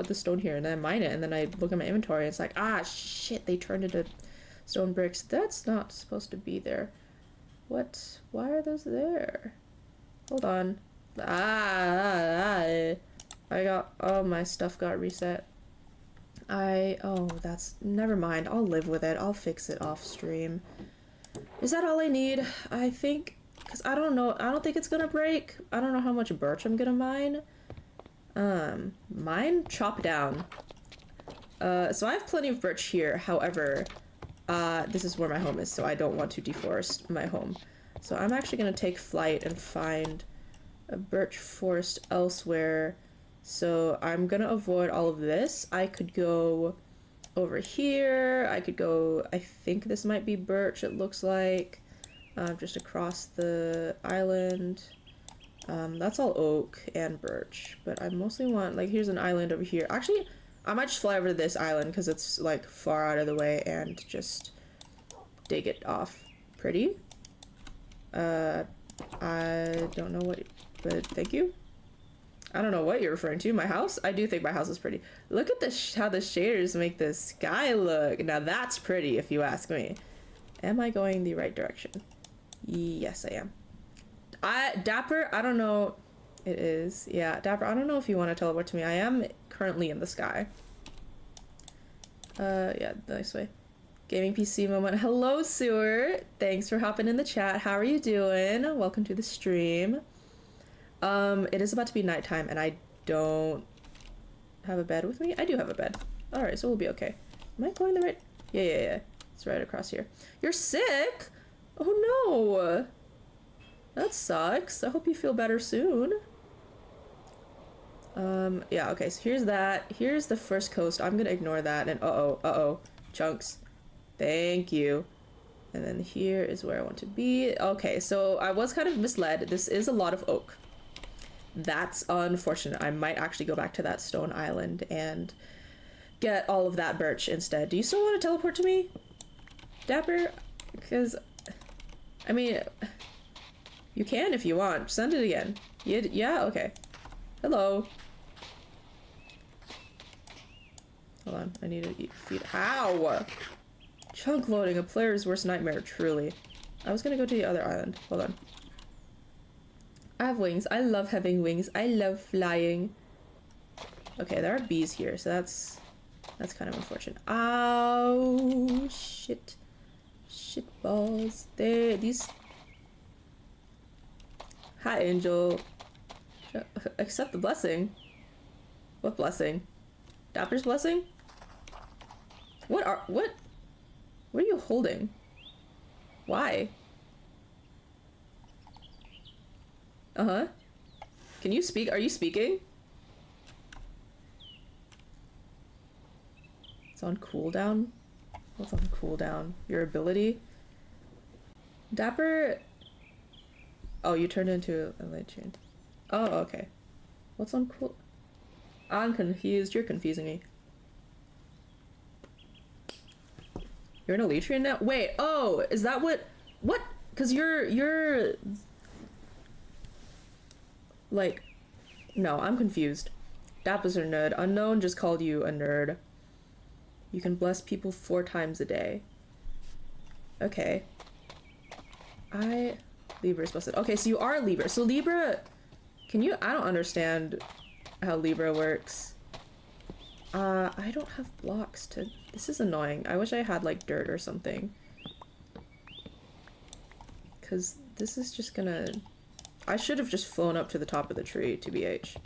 put the stone here and then I mine it and then I look at my inventory and it's like, ah, shit, they turned into stone bricks. That's not supposed to be there. What? Why are those there? Hold on. I got, oh, my stuff got reset. Oh, that's, never mind. I'll live with it. I'll fix it off stream. Is that all I need? I think, because I don't know. I don't think it's gonna break. I don't know how much birch I'm gonna mine. Mine? Chop down. So I have plenty of birch here. However, this is where my home is, so I don't want to deforest my home. So I'm actually gonna take flight and find a birch forest elsewhere. So I'm gonna avoid all of this. I could go over here. I could go, I think this might be birch, it looks like. Just across the island. That's all oak and birch, but I mostly want, like, here's an island over here. Actually, I might just fly over to this island because it's like far out of the way and just dig it off. Pretty. I don't know what, but thank you. I don't know what you're referring to. My house? I do think my house is pretty. Look at this, how the shaders make the sky look. Now that's pretty if you ask me. Am I going the right direction? Yes, I am. Dapper, I don't know. It is. Yeah, Dapper, I don't know if you want to teleport to me. I am currently in the sky. Yeah, nice way. Gaming PC moment. Hello, Sewer. Thanks for hopping in the chat. How are you doing? Welcome to the stream. It is about to be nighttime and I don't have a bed with me. I do have a bed. Alright, so we'll be okay. Am I going the right? Yeah. It's right across here. You're sick? Oh no! That sucks. I hope you feel better soon. Yeah, okay, so here's that. Here's the first coast. I'm gonna ignore that and uh-oh. Chunks. Thank you. And then here is where I want to be. Okay, so I was kind of misled. This is a lot of oak. That's unfortunate. I might actually go back to that stone island and get all of that birch instead. Do you still want to teleport to me, Dapper? Because, I mean, you can if you want. Send it again. Yeah? Okay. Hello. Hold on. I need to eat feed. How? Chunk loading, a player's worst nightmare, truly. I was gonna go to the other island. Hold on. I have wings. I love having wings. I love flying. Okay, there are bees here, so that's kind of unfortunate. Ow, shit. Shit balls. These... Hi, Angel. Accept the blessing. What blessing? Dapper's blessing? What are you holding? Why? Uh-huh. Can you speak? Are you speaking? It's on cooldown? What's on cooldown? Your ability? Dapper... Oh, you turned into a Lichen. Oh, okay. What's on cool... I'm confused. You're confusing me. You're in a Lichen now? Wait, oh, is that what... What? Because you're... Like... No, I'm confused. Dapper's a nerd. Unknown just called you a nerd. You can bless people 4 times a day. Okay. Libra's busted. Okay, so you are Libra. So Libra... Can you... I don't understand how Libra works. I don't have blocks to... This is annoying. I wish I had, like, dirt or something. Because this is just gonna... I should have just flown up to the top of the tree, TBH.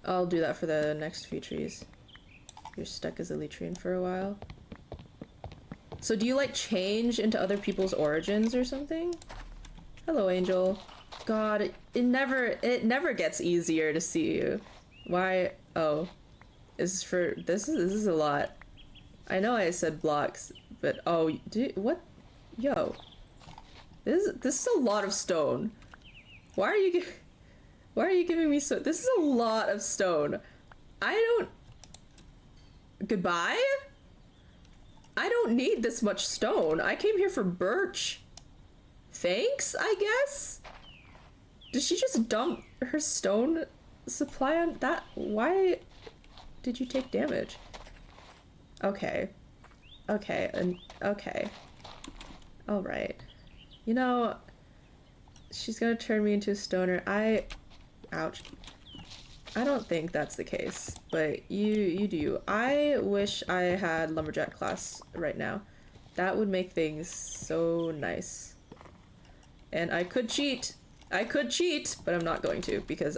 I'll do that for the next few trees. You're stuck as a Litrine for a while. So do you, like, change into other people's origins or something? Hello, Angel. God, it never gets easier to see you. Why? Oh. This is a lot. I know I said blocks, but oh, what? Yo. This is a lot of stone. Why are you giving me so... This is a lot of stone. I don't... Goodbye? I don't need this much stone. I came here for birch. Thanks, I guess? Did she just dump her stone supply on that? Why did you take damage? Okay. Okay, and okay. Alright. You know, she's gonna turn me into a stoner. Ouch. I don't think that's the case, but you do. I wish I had lumberjack class right now. That would make things so nice. And I could cheat. I could cheat, but I'm not going to because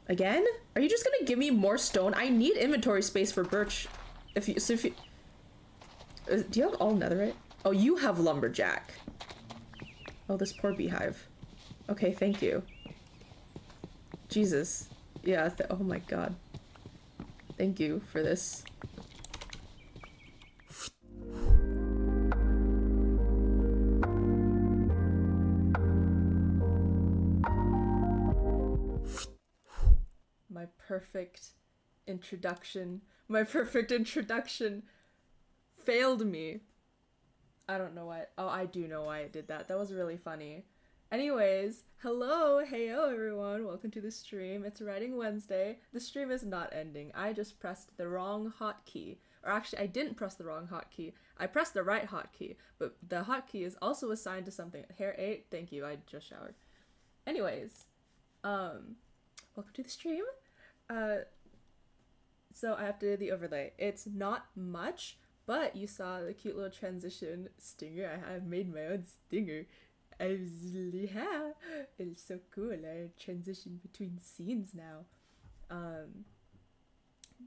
Again? Are you just gonna give me more stone? I need inventory space for birch. If you do you have all netherite? Oh, you have lumberjack. Oh, this poor beehive. Okay, thank you. Jesus. Yeah, oh my god. Thank you for this. My perfect introduction. My perfect introduction failed me. I don't know why. Oh, I do know why it did that. That was really funny. Anyways, hello, heyo everyone. Welcome to the stream. It's Writing Wednesday. The stream is not ending. I just pressed the wrong hotkey. Or actually, I didn't press the wrong hotkey. I pressed the right hotkey, but the hotkey is also assigned to something. Hair 8, thank you. I just showered. Anyways, welcome to the stream. So I have to do the overlay. It's not much, but you saw the cute little transition stinger. I have made my own stinger. Yeah, it's so cool. I transition between scenes now.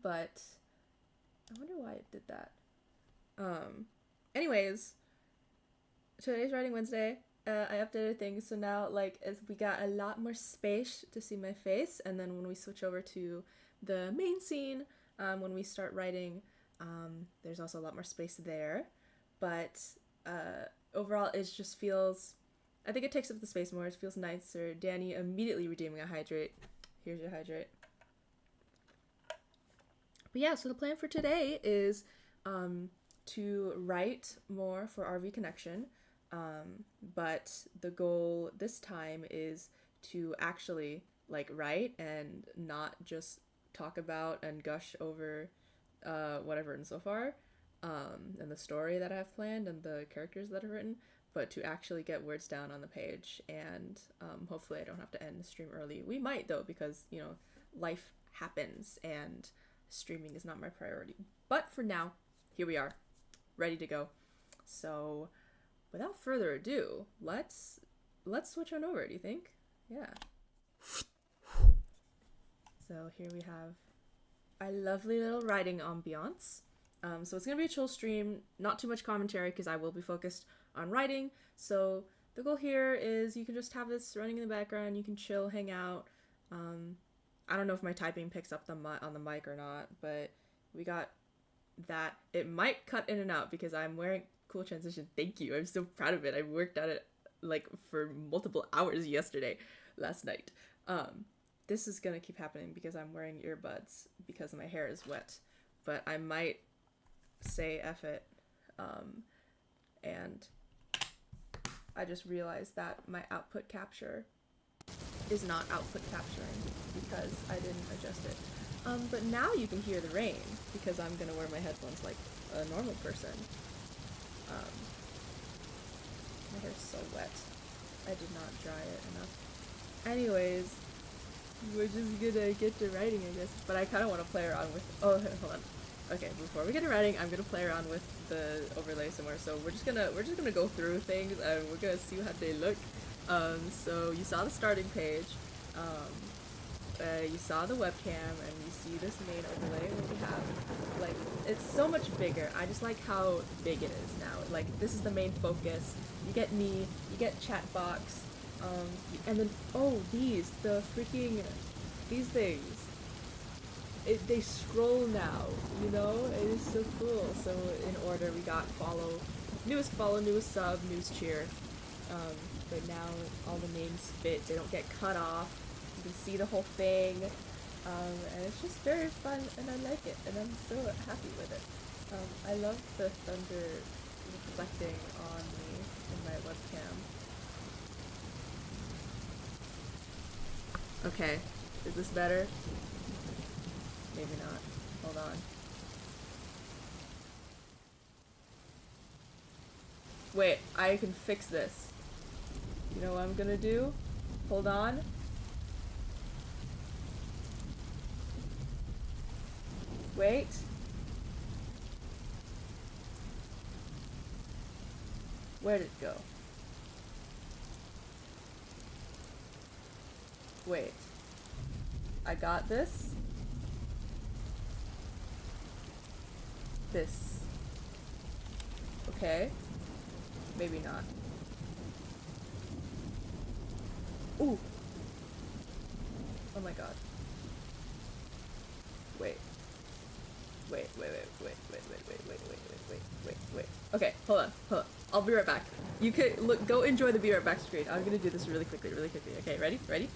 But I wonder why it did that. Anyways, today's Writing Wednesday. I updated things, so now like we got a lot more space to see my face, and then when we switch over to the main scene, when we start writing, there's also a lot more space there. But overall, it just feels. I think it takes up the space more. It feels nicer. Danny immediately redeeming a hydrate. Here's your hydrate. But yeah, so the plan for today is to write more for RV Connection. But the goal this time is to actually like write and not just talk about and gush over whatever written so far, and the story that I have planned and the characters that I've written, but to actually get words down on the page, and hopefully I don't have to end the stream early. We might though, because you know, life happens and streaming is not my priority. But for now, here we are, ready to go. So without further ado, let's switch on over, do you think? Yeah. So here we have our lovely little writing ambiance. So it's gonna be a chill stream, not too much commentary because I will be focused on writing. So the goal here is you can just have this running in the background, you can chill, hang out. I don't know if my typing picks up on the mic or not, but we got that. It might cut in and out because I'm wearing cool transition. Thank you. I'm so proud of it. I worked at it like for multiple hours last night. This is gonna keep happening because I'm wearing earbuds because my hair is wet, but I might say F it. And I just realized that my output capture is not output capturing because I didn't adjust it. But now you can hear the rain because I'm gonna wear my headphones like a normal person. My hair's so wet. I did not dry it enough. Anyways, we're just gonna get to writing, I guess. But I kind of want to play around with. Oh, hold on. Okay, before we get to writing, I'm gonna play around with the overlay somewhere. So we're just gonna go through things and we're gonna see how they look. So you saw the starting page. You saw the webcam, and you see this main overlay where we have, like, it's so much bigger. I just like how big it is now. Like, this is the main focus. You get me, you get chat box, and then, oh, these things. They scroll now, you know? It is so cool. So in order, we got follow, newest sub, news cheer. But now all the names fit. They don't get cut off. You can see the whole thing, and it's just very fun, and I like it, and I'm so happy with it. I love the thunder reflecting on me in my webcam. Okay. Is this better? Maybe not. Hold on. Wait, I can fix this. You know what I'm gonna do? Hold on. Wait. Where did it go? Wait. I got this. This. Okay. Maybe not. Ooh. Oh my god. Wait. Wait. Okay, hold on. I'll be right back. You could look. Go enjoy the be right back screen. I'm gonna do this really quickly. Okay, ready? Ready?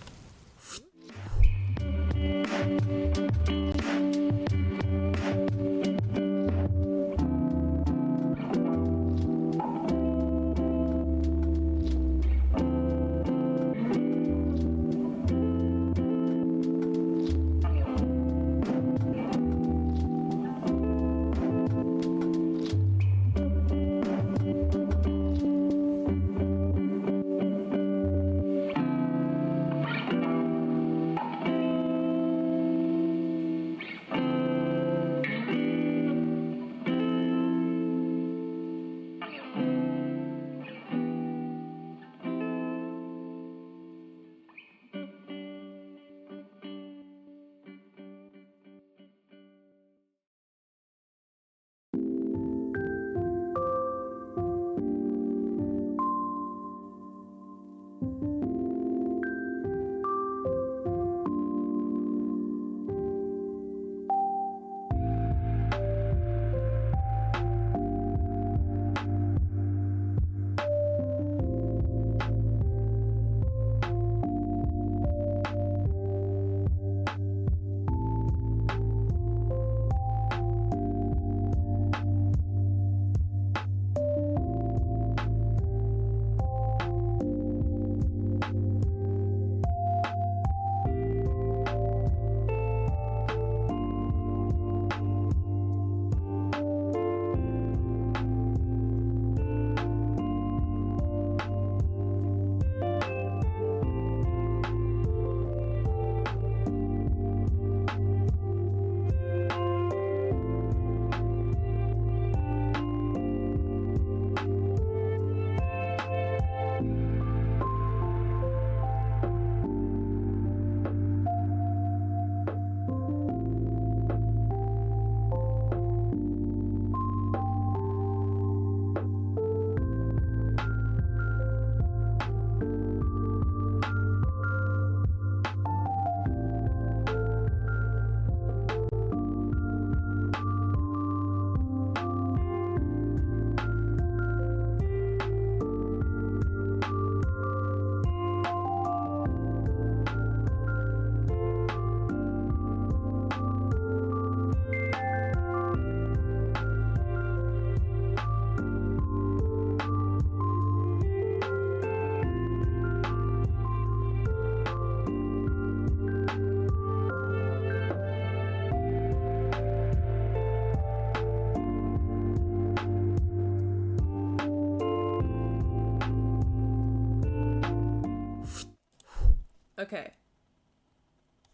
Okay.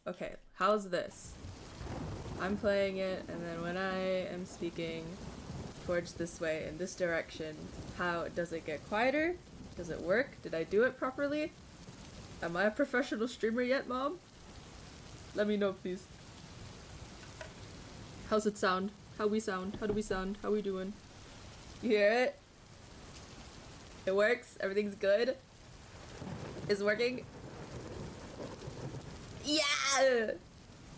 Okay, how's this? I'm playing it, and then when I am speaking towards this way, in this direction, how does it get quieter? Does it work? Did I do it properly? Am I a professional streamer yet, Mom? Let me know, please. How's it sound? How we sound? How do we sound? How we doing? You hear it? It works? Everything's good? It's working? Yeah!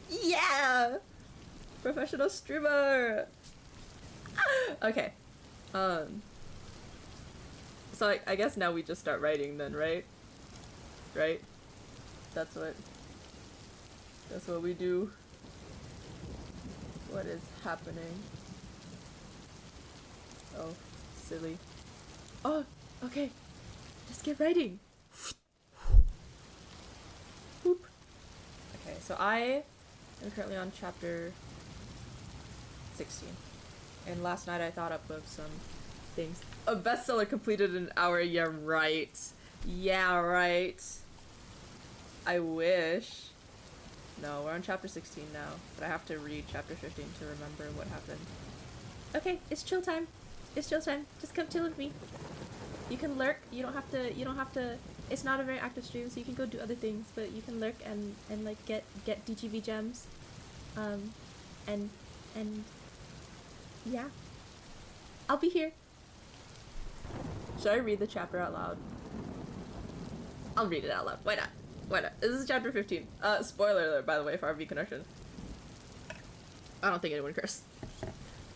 Yeah! Professional streamer! Okay. So I guess now we just start writing then, right? Right? That's what we do. What is happening? Oh, silly. Oh, okay. Just get writing. Boop. so I am currently on chapter 16. And last night I thought up of some things. A bestseller completed in an hour. Yeah, right. Yeah, right. I wish. No, we're on chapter 16 now, but I have to read chapter 15 to remember what happened. Okay, it's chill time. It's chill time. Just come chill with me. You can lurk. You don't have to. It's not a very active stream, so you can go do other things, but you can lurk and like get DGV gems. And yeah. I'll be here. Should I read the chapter out loud? I'll read it out loud. Why not? Why not? This is chapter 15. Spoiler alert, by the way, for RV Connection. I don't think anyone cares.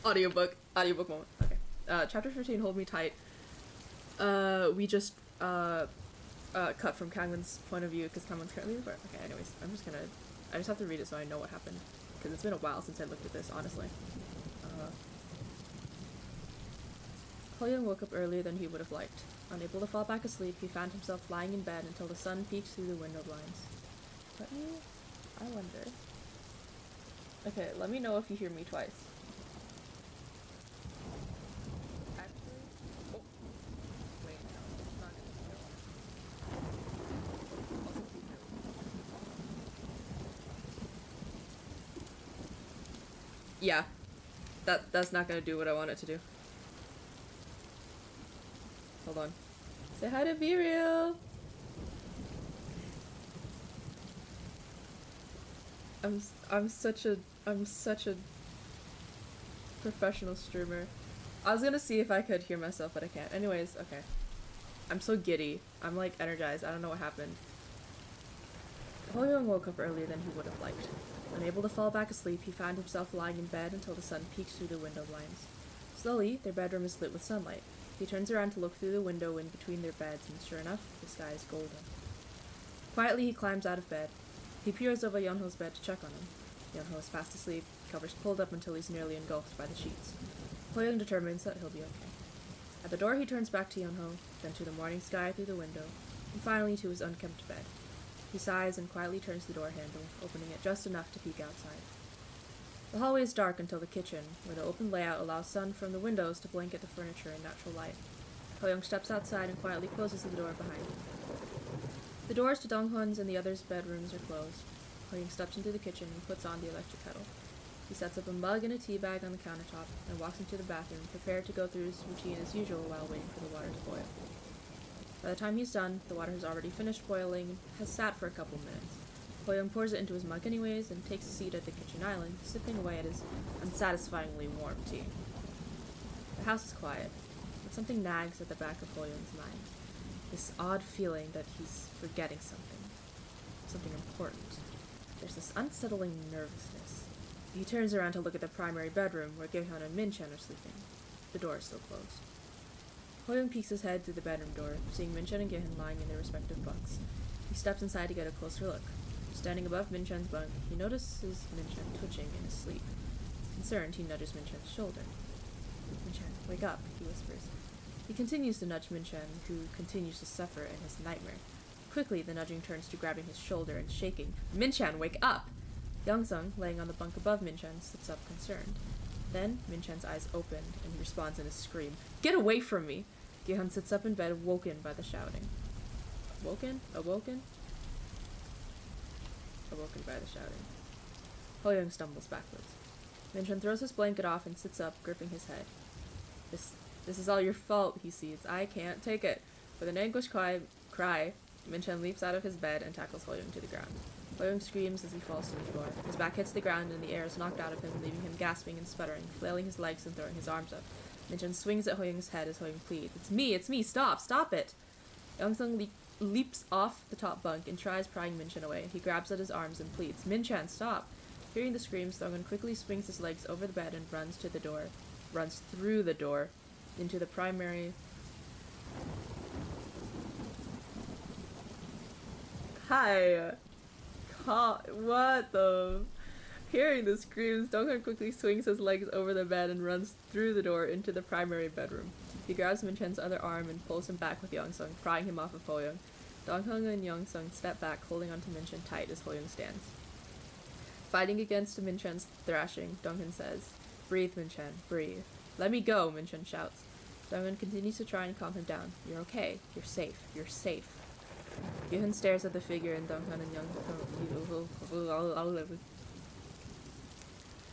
Audiobook moment. Okay. Chapter 15, Hold Me Tight. We just, cut from Kangwon's point of view, because Kangwon's currently over. Okay, anyways, I just have to read it so I know what happened. Because it's been a while since I looked at this, honestly. Hoyoung woke up earlier than he would have liked. Unable to fall back asleep, he found himself lying in bed until the sun peeked through the window blinds. I wonder. Okay, let me know if you hear me twice. Actually, oh. Wait, no, it's not gonna be. Yeah, that's not gonna do what I want it to do. Hold on. Say hi to Be Real. I'm such a professional streamer. I was gonna see if I could hear myself, but I can't. Anyways, okay. I'm so giddy. I'm like energized. I don't know what happened. Hoyoung woke up earlier than he would have liked. Unable to fall back asleep, he found himself lying in bed until the sun peeked through the window blinds. Slowly, their bedroom is lit with sunlight. He turns around to look through the window in between their beds, and sure enough, the sky is golden. Quietly, he climbs out of bed. He peers over Yeonho's bed to check on him. Yeonho is fast asleep, covers pulled up until he's nearly engulfed by the sheets. Hoyoung determines that he'll be okay. At the door, he turns back to Yeonho, then to the morning sky through the window, and finally to his unkempt bed. He sighs and quietly turns the door handle, opening it just enough to peek outside. The hallway is dark until the kitchen, where the open layout allows sun from the windows to blanket the furniture in natural light. Hoyoung steps outside and quietly closes the door behind him. The doors to Donghwan's and the others' bedrooms are closed. Hoyoung steps into the kitchen and puts on the electric kettle. He sets up a mug and a tea bag on the countertop and walks into the bathroom, prepared to go through his routine as usual while waiting for the water to boil. By the time he's done, the water has already finished boiling and has sat for a couple minutes. Hoyoung pours it into his mug anyways and takes a seat at the kitchen island, sipping away at his unsatisfyingly warm tea. The house is quiet, but something nags at the back of Hoyoung's mind. This odd feeling that he's forgetting something important. There's this unsettling nervousness. He turns around to look at the primary bedroom where Gaehyun and Minchen are sleeping. The door is still closed. Hoyoung peeks his head through the bedroom door, seeing Minchen and Gaehyun lying in their respective bunks. He steps inside to get a closer look. Standing above Minchen's bunk, he notices Minchen twitching in his sleep. Concerned, he nudges Minchen's shoulder. "Minchen, wake up," he whispers. He continues to nudge Minchen, who continues to suffer in his nightmare. Quickly, the nudging turns to grabbing his shoulder and shaking. "Minchen, wake up!" Youngsung, laying on the bunk above Minchen, sits up concerned. Then, Minchen's eyes open, and he responds in a scream. "Get away from me!" Gaehyun sits up in bed, woken by the shouting. Woken by the shouting. Hoyoung stumbles backwards. Minchen throws his blanket off and sits up, gripping his head. This is all your fault, he sees. I can't take it. With an anguished cry, Minchen leaps out of his bed and tackles Hoyoung to the ground. Hoyoung screams as he falls to the floor. His back hits the ground and the air is knocked out of him, leaving him gasping and sputtering, flailing his legs and throwing his arms up. Minchen swings at Hoyoung's head as Hoyoung pleads. It's me, stop it! Youngsung leaps off the top bunk and tries prying Minchen away. He grabs at his arms and pleads, "Minchen, stop!" Hearing the screams, Donghwan quickly swings his legs over the bed and runs through the door, into the primary... Hi! What the... Hearing the screams, Donghwan quickly swings his legs over the bed and runs through the door into the primary bedroom. He grabs Minchen's other arm and pulls him back with Youngsung, prying him off of Hoyoung. Donghwan and Youngsung step back, holding onto Minchen tight as Hoyoung stands. Fighting against Minchen's thrashing, Donghyun says, "Breathe, Minchen, breathe." "Let me go," Minchen shouts. Donghyun continues to try and calm him down. "You're okay. You're safe. You're safe." Gyuhyun stares at the figure in Donghyun and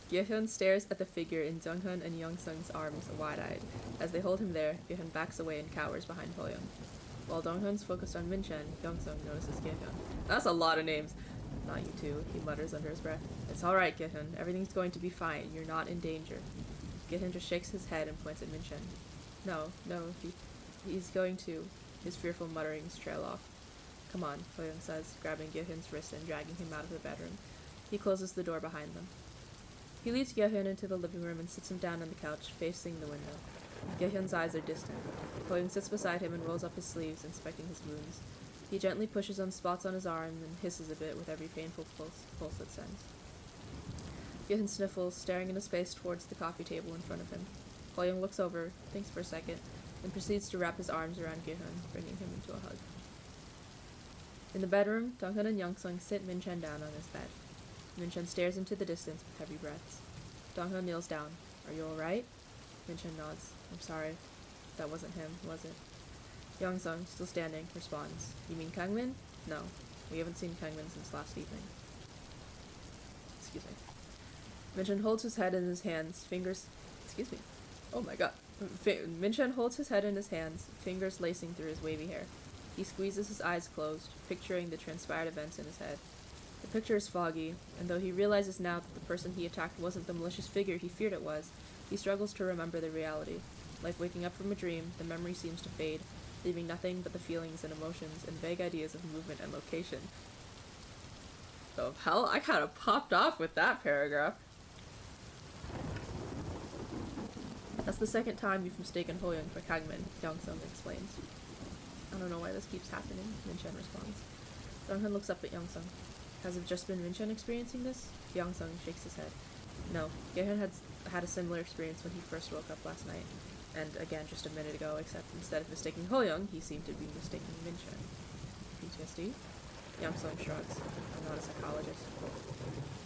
Gyuhyun stares at the figure in Donghyun and Youngsung's arms, wide-eyed. As they hold him there, Gyuhyun backs away and cowers behind Hoyoung. While Donghyun's focused on Minchen, Youngsung notices Gyuhyun. "That's a lot of names." "Not you two," he mutters under his breath. "It's alright, Gyuhyun. Everything's going to be fine. You're not in danger." Gyuhyun just shakes his head and points at Minchen. No, he's going to. His fearful mutterings trail off. "Come on," Hoyoung says, grabbing Gyuhyun's wrist and dragging him out of the bedroom. He closes the door behind them. He leads Gyuhyun into the living room and sits him down on the couch, facing the window. Gyuhyun's eyes are distant. Hoyoung sits beside him and rolls up his sleeves, inspecting his wounds. He gently pushes on spots on his arm and hisses a bit with every painful pulse it sends. Gyuhyun sniffles, staring into space towards the coffee table in front of him. Hoyoung looks over, thinks for a second, and proceeds to wrap his arms around Gyuhyun, bringing him into a hug. In the bedroom, Donghyun and Youngsung sit Minchen down on his bed. Minchen stares into the distance with heavy breaths. Donghyun kneels down. "Are you alright?" Minchen nods. "I'm sorry. That wasn't him, was it?" Youngsung, still standing, responds. "You mean Kangmin?" "No. We haven't seen Kangmin since last evening." Excuse me. Minchen holds his head in his hands, fingers... Excuse me. Oh my god. Minchen holds his head in his hands, fingers lacing through his wavy hair. He squeezes his eyes closed, picturing the transpired events in his head. The picture is foggy, and though he realizes now that the person he attacked wasn't the malicious figure he feared it was, he struggles to remember the reality. Like waking up from a dream, the memory seems to fade, leaving nothing but the feelings and emotions and vague ideas of movement and location. So hell, I kind of popped off with that paragraph. "That's the second time you've mistaken Hoyoung for Kangmin," Youngsung explains. "I don't know why this keeps happening," Minchen responds. Donghyun looks up at Youngsung. "Has it just been Minchen experiencing this?" Youngsung shakes his head. "No, Gyuhyun had a similar experience when he first woke up last night. And again just a minute ago, except instead of mistaking Hoyoung, he seemed to be mistaking Minchen." "PTSD?" Youngsung shrugs. "I'm not a psychologist."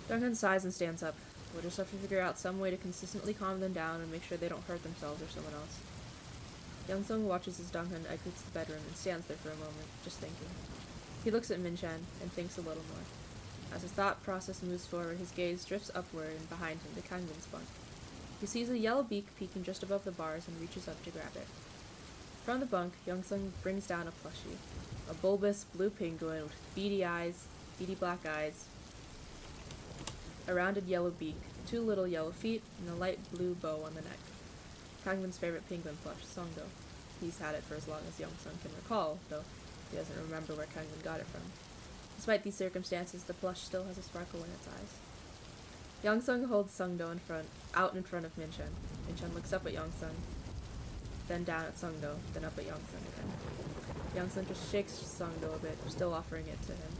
Donghyun sighs and stands up. "We'll just have to figure out some way to consistently calm them down and make sure they don't hurt themselves or someone else." Youngsung watches as Donghyun exits the bedroom and stands there for a moment, just thinking. He looks at Minchen and thinks a little more. As his thought process moves forward, his gaze drifts upward and behind him to Kangmin's bunk. He sees a yellow beak peeking just above the bars and reaches up to grab it. From the bunk, Youngsung brings down a plushie. A bulbous blue penguin with beady black eyes, a rounded yellow beak, 2 little yellow feet, and a light blue bow on the neck. Kangmin's favorite penguin plush, Songdo. He's had it for as long as Youngsung can recall, though he doesn't remember where Kangmin got it from. Despite these circumstances, the plush still has a sparkle in its eyes. Youngsung holds Songdo out in front of Minchen. Minchen looks up at Youngsung, then down at Songdo, then up at Youngsung again. Youngsung just shakes Songdo a bit, still offering it to him.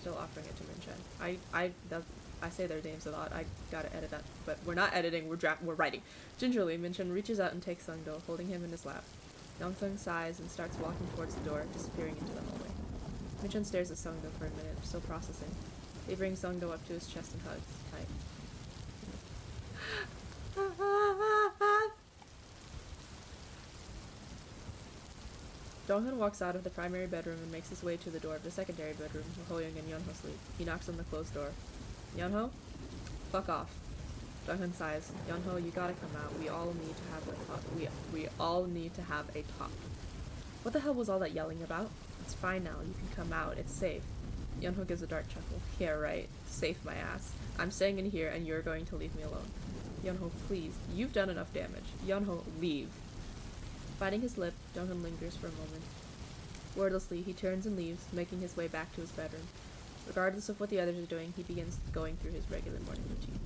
Still offering it to Minchen. I say their names a lot. I gotta edit that, but we're not editing. We're writing. Gingerly, Minchen reaches out and takes Songdo, holding him in his lap. Youngsung sighs and starts walking towards the door, disappearing into the hallway. Minchen stares at Songdo for a minute, still processing. He brings Songdo up to his chest and hugs tight. Donghyun walks out of the primary bedroom and makes his way to the door of the secondary bedroom where Hoyoung and Yeonho sleep. He knocks on the closed door. "Yeonho? Fuck off." Donghyun sighs. "Yeonho, you gotta come out. We all need to have a talk. We all need to have a talk." "What the hell was all that yelling about?" "It's fine now. You can come out. It's safe." Yeonho gives a dark chuckle. "Yeah, right. Safe, my ass. I'm staying in here and you're going to leave me alone." "Yeonho, please. You've done enough damage. Yeonho, leave." Biting his lip, Donghyun lingers for a moment. Wordlessly, he turns and leaves, making his way back to his bedroom. Regardless of what the others are doing, he begins going through his regular morning routine.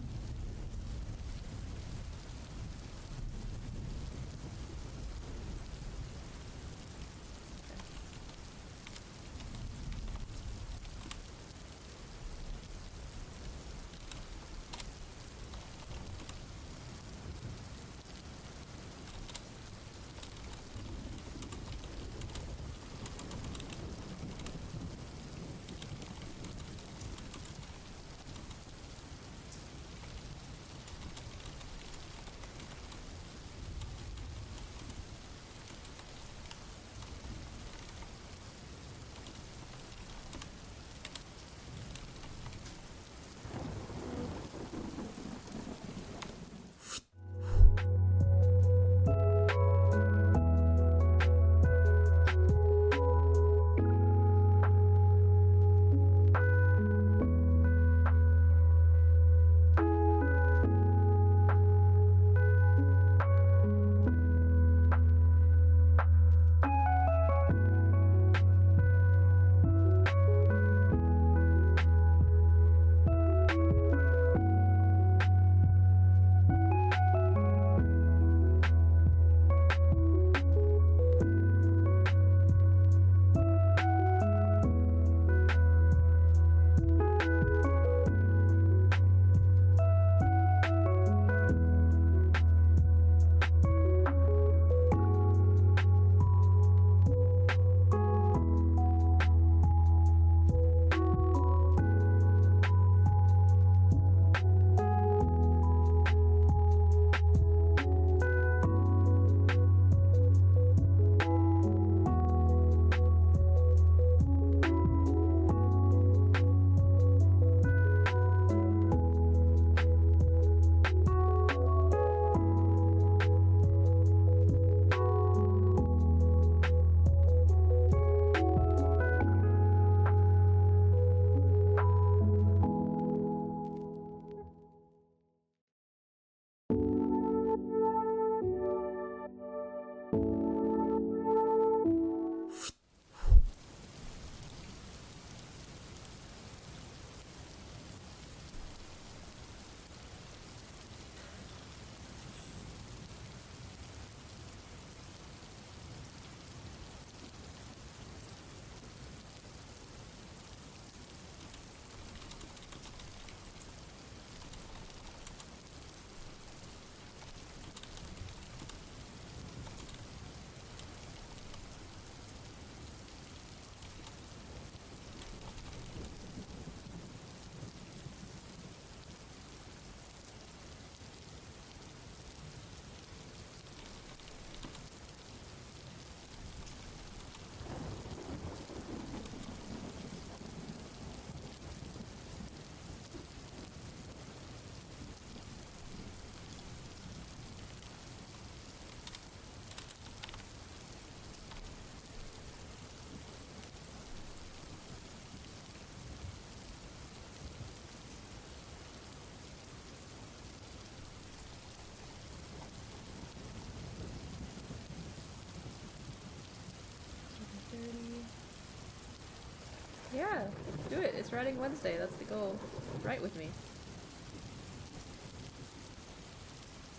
Yeah, do it. It's Writing Wednesday. That's the goal. Write with me.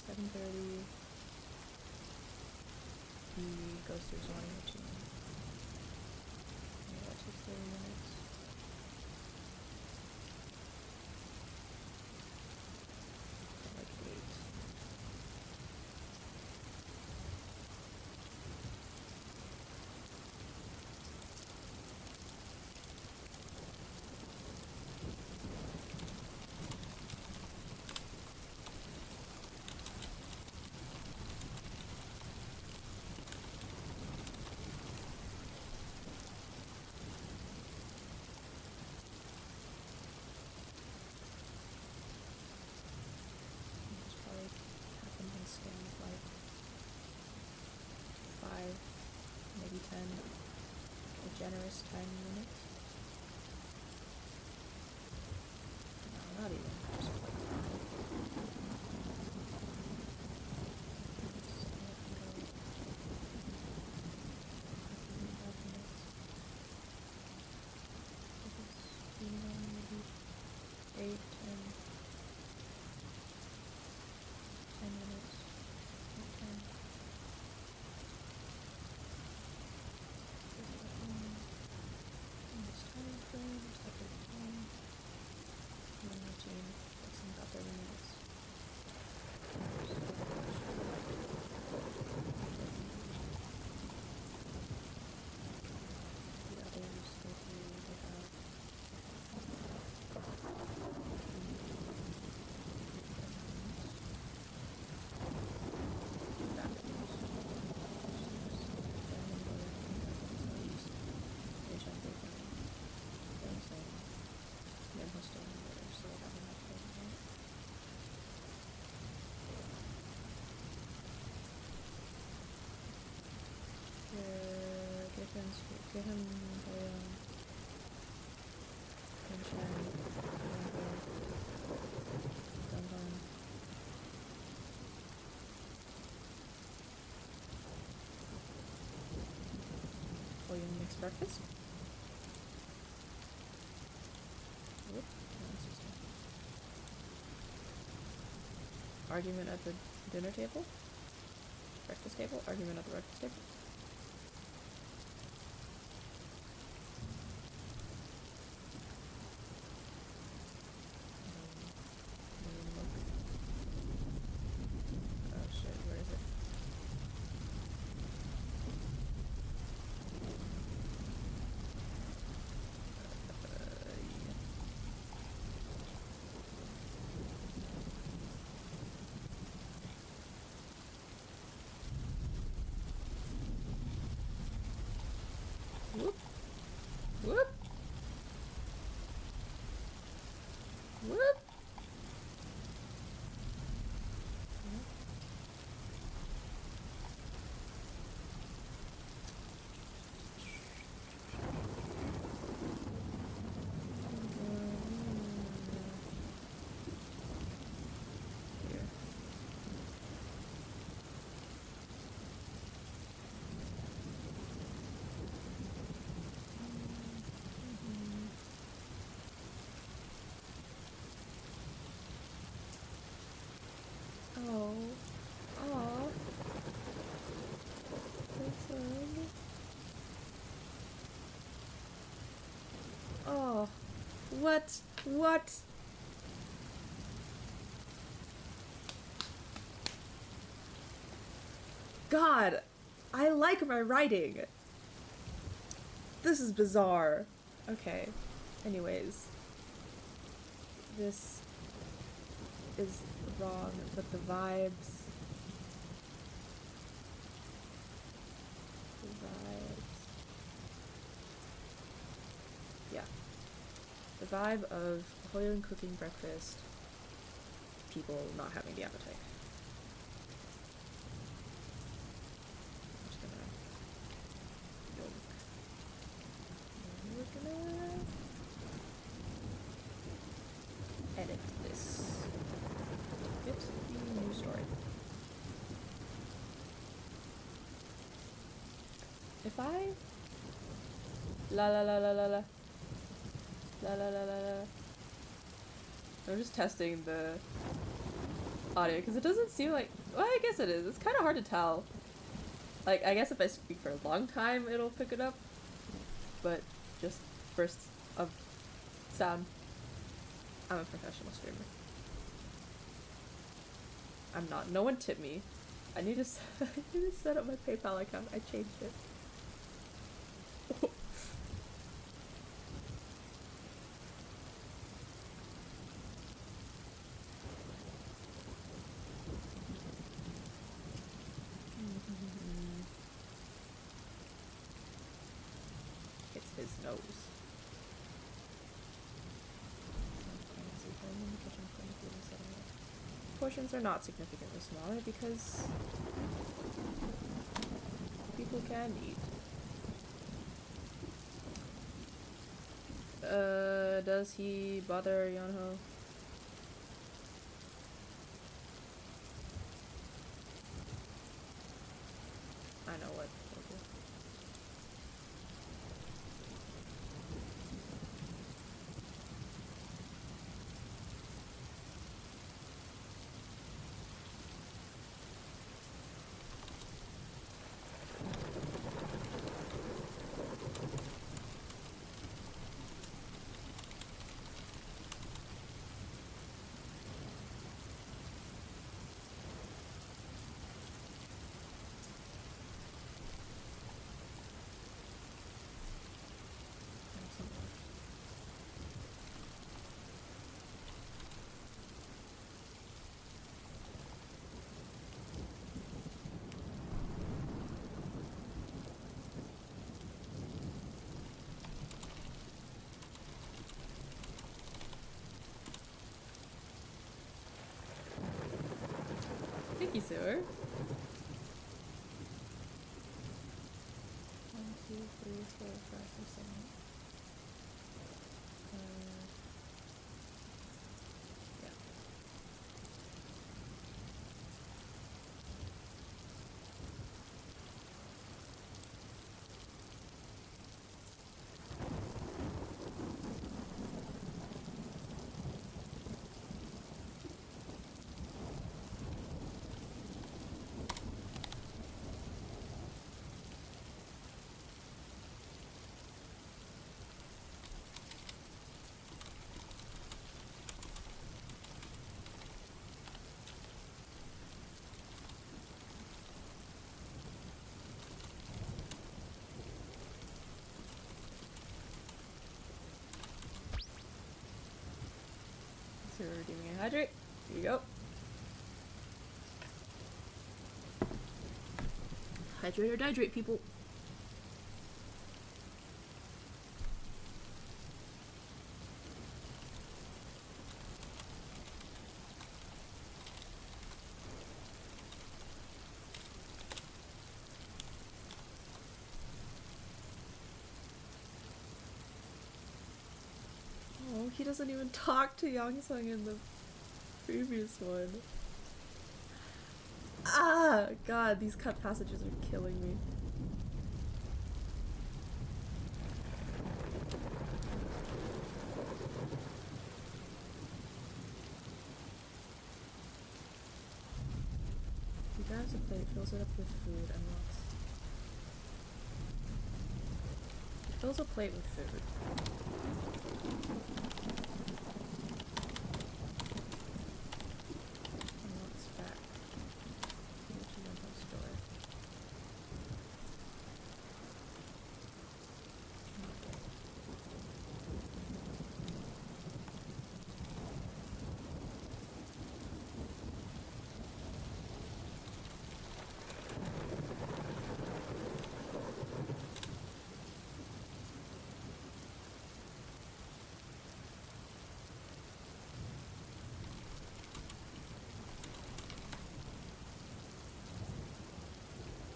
7:30. He goes through his morning routine. Yeah, that takes 30 minutes. Like 8. It's probably happened in a span of like 5, maybe 10, a generous 10 minutes. No, not even. Just like 5. Maybe 8, 10 minutes. 10. This time frame, separate time. Morning routine. Takes them about 30 minutes. The others go through, they have give him Oh, you mix breakfast? Whoop. Argument at the dinner table? Breakfast table? Argument at the breakfast table? Oh shit, where is it? Whoop. Whoop. Whoop. Here. Oh. Aw. Listen. Oh. What? What? God, I like my writing. This is bizarre. Okay. Anyways. This is wrong, but the vibes. Yeah. The vibe of Hoyland cooking breakfast, people not having the appetite. I'm just gonna we're gonna edit this. Fit the new story. If I la la la la la la La la la la la. I'm just testing the audio because it doesn't seem like. Well, I guess it is. It's kind of hard to tell. Like, I guess if I speak for a long time, it'll pick it up. But just bursts of sound. I'm a professional streamer. I'm not. No one tip me. I need to set up my PayPal account. I changed it. It's his nose. Portions are not significantly smaller because people can eat. Does he bother Yonho? I know what he'll do. Thank you, sir. 1, 2, 3, 4, 5, 6, 7. Yeah. So we're redeeming a hydrate. Here you go. Hydrate or dihydrate, people. Oh, he doesn't even talk to Youngsung in the previous one. Ah, God, these cut passages are killing me. He grabs a plate, fills it up with food, and walks. He fills a plate with food. And walks back to the Yonho's door.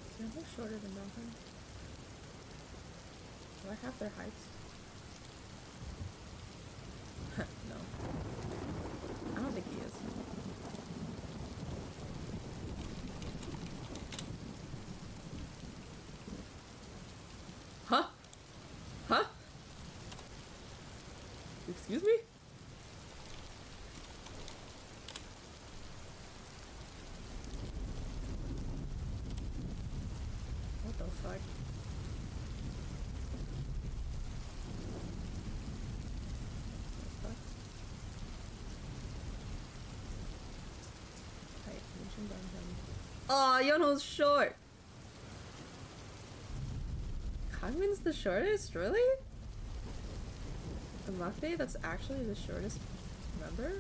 Is Yonho shorter than Malcolm? Do I have their heights? No. I don't think he is. Huh? Huh? Excuse me? What the fuck? Aw, Yono's short! Kangmin's the shortest? Really? The Maknae that's actually the shortest member?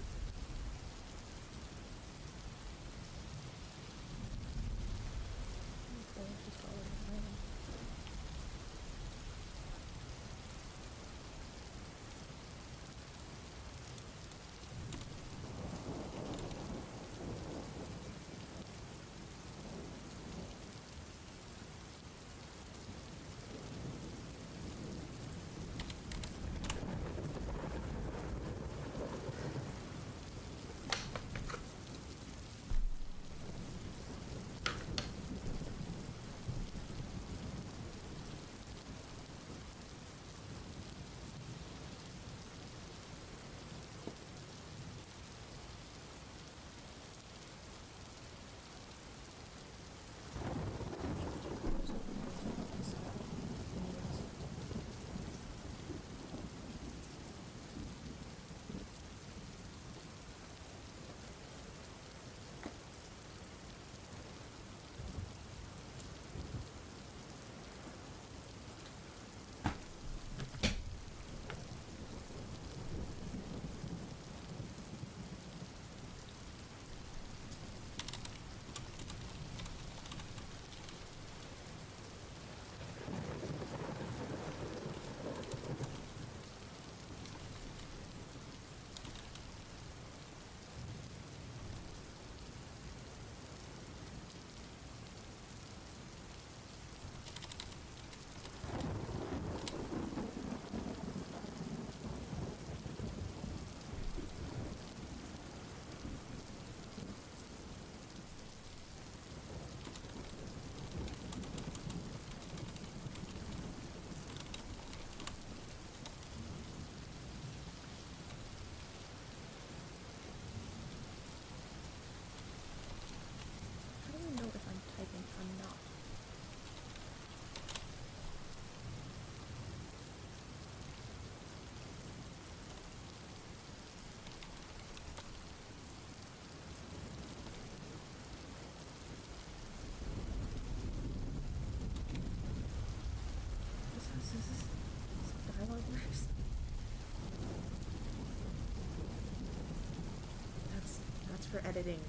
That's for editing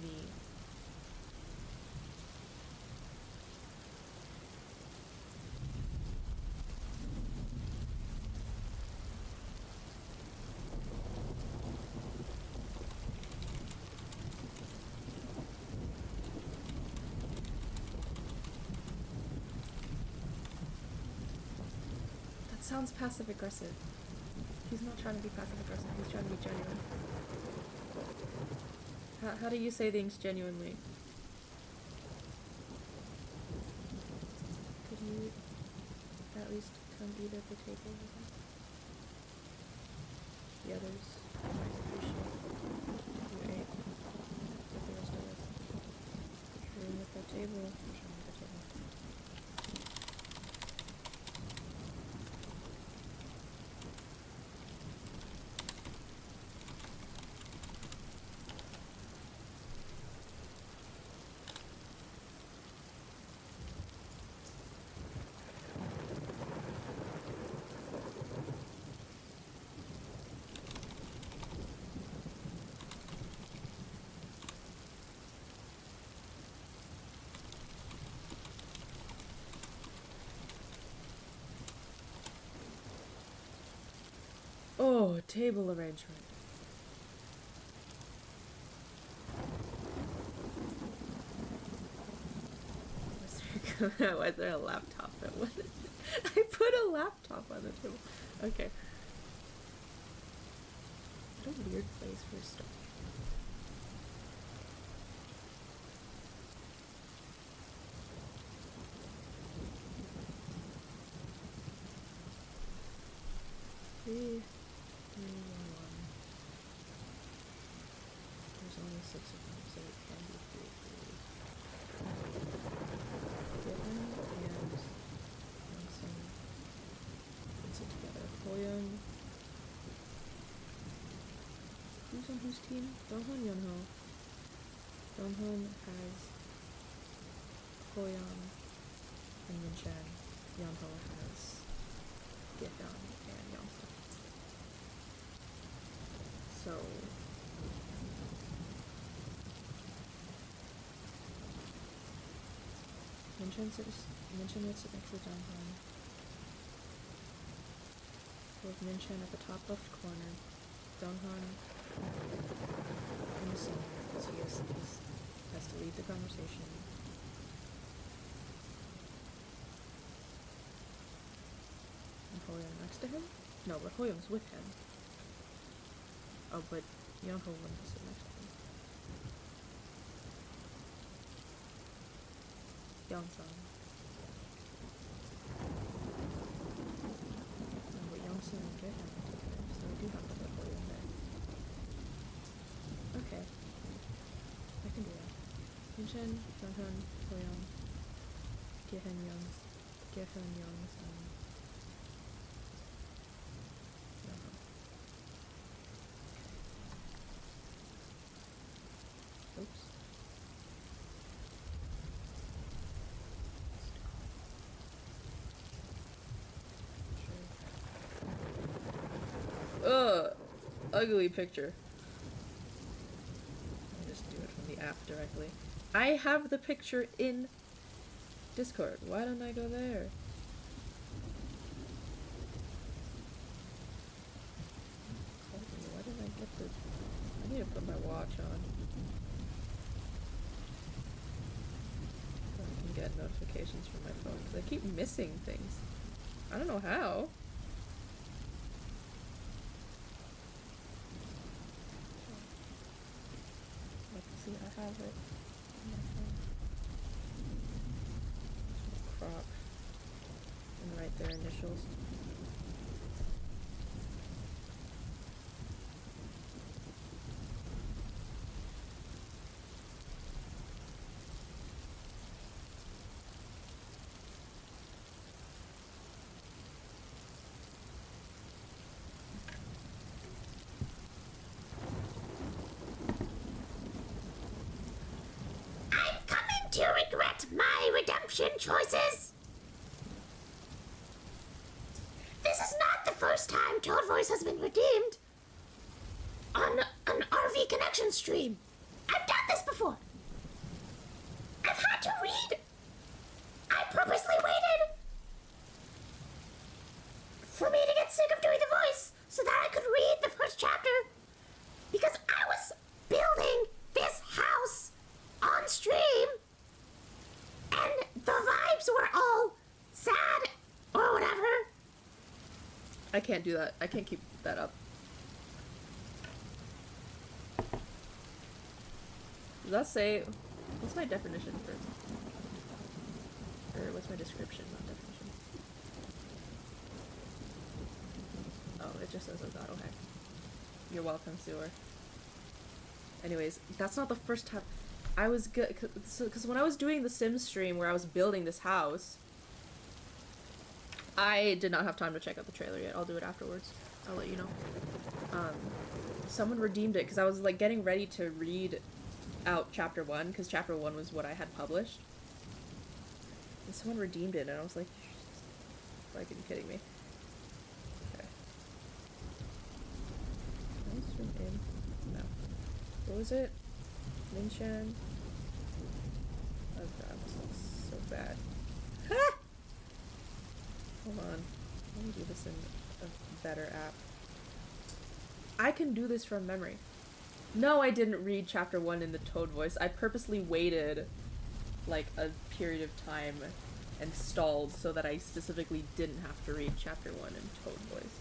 the That sounds passive aggressive. He's not trying to be passive aggressive, he's trying to be genuine. How do you say things genuinely? Could you at least come eat at the table with us? The others might appreciate you ate with the rest of us. Sharing at the table. Sharing at the table. Oh, table arrangement. Was there a laptop that was it? I put a laptop on the table. Okay. What a weird place for a start. See? only 6 of them, so it can be 3 of these. Given and Yongsun puts it together. Hoyoung. Who's on whose team? Donghun, Yunho. Donghun has Hoyoung and Minchan. Yunho has Gihyun and Yongsun. So Minchan would sit next to Donghun. With Minchan at the top left corner. Donghun in the center because he has to lead the conversation. And Hoyoung next to him? No, but Hoyoung's with him. Oh, but Yonho wouldn't sit next to him. Yongsun. No, but Yongsun and Gihyun are together, so I do have to put Hoyoung there. Okay. I can do that. Minchan, Donghun, Hoyoung, Gihyun, Yongsun, Yonho. Oops. Ugh! Ugly picture. I'll just do it from the app directly. I have the picture in Discord. Why don't I go there? Why didn't I get the... I need to put my watch on. So I can get notifications from my phone. Because I keep missing things. I don't know how. See, I have it on my phone. Crop and write their initials. Do you regret my redemption choices? This is not the first time Toad Voice has been redeemed on an RV Connection stream. I've done this before. I've had to read. I purposely waited for me to get sick of doing the voice so that I could read the first chapter because I was building this house on stream. And the vibes were all sad or whatever. I can't do that. I can't keep that up. Does that say... What's my definition for... Or what's my description, not definition? Oh, it just says oh god, okay. You're welcome, Sewer. Anyways, that's not the first time... I was good, because when I was doing the Sims stream where I was building this house, I did not have time to check out the trailer yet. I'll do it afterwards. I'll let you know. Someone redeemed it, because I was, like, getting ready to read out Chapter 1, because Chapter 1 was what I had published. And someone redeemed it, and I was like, are you kidding me? Okay. Can I zoom in? No. What was it? Minchan. Oh god, this looks so bad. Ha! Hold on. Let me do this in a better app. I can do this from memory. No, I didn't read Chapter 1 in the Toad voice. I purposely waited, like, a period of time and stalled so that I specifically didn't have to read Chapter 1 in Toad voice.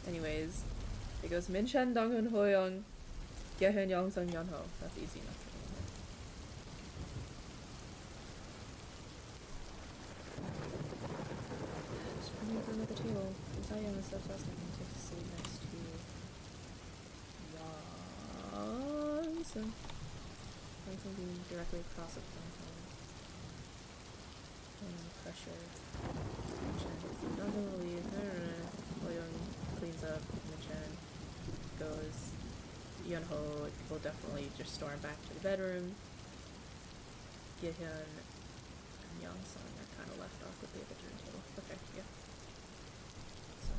Anyways, it goes Minchan, Donghun, Hoyoung, Gihyun, Yongsun, Yunho. That's easy enough. Just put me in front of the table. Since I am a subsistence, I can take a seat next to Youngsung? Youngsung being directly across the downtown. And pressure. Not gonna leave. While Young cleans up, Min-chan goes. Yunho will definitely just storm back to the bedroom. Gihyun and Youngsung are kind of left awkwardly at the dinner table. Okay, yeah. So,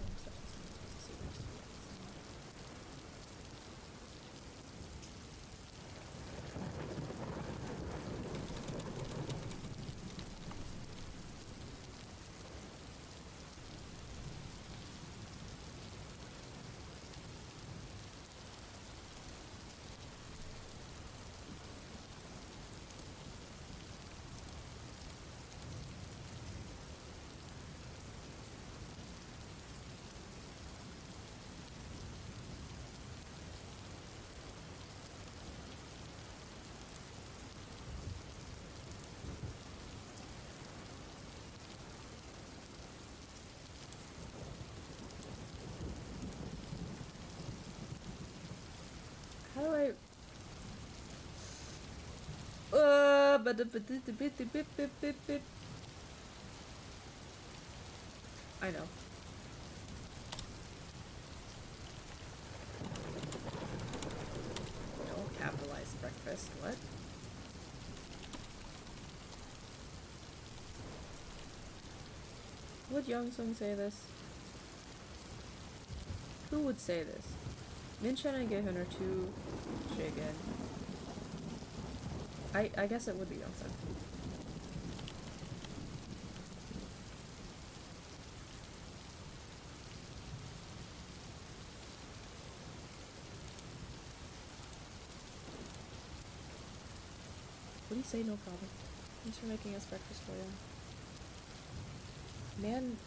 how do I... I know. Don't capitalize breakfast. What? Would Youngsung say this? Who would say this? Min-chan and Gihyun are too shaken. I guess it would be Youngsung. What do you say? No problem. Thanks for making us breakfast for you.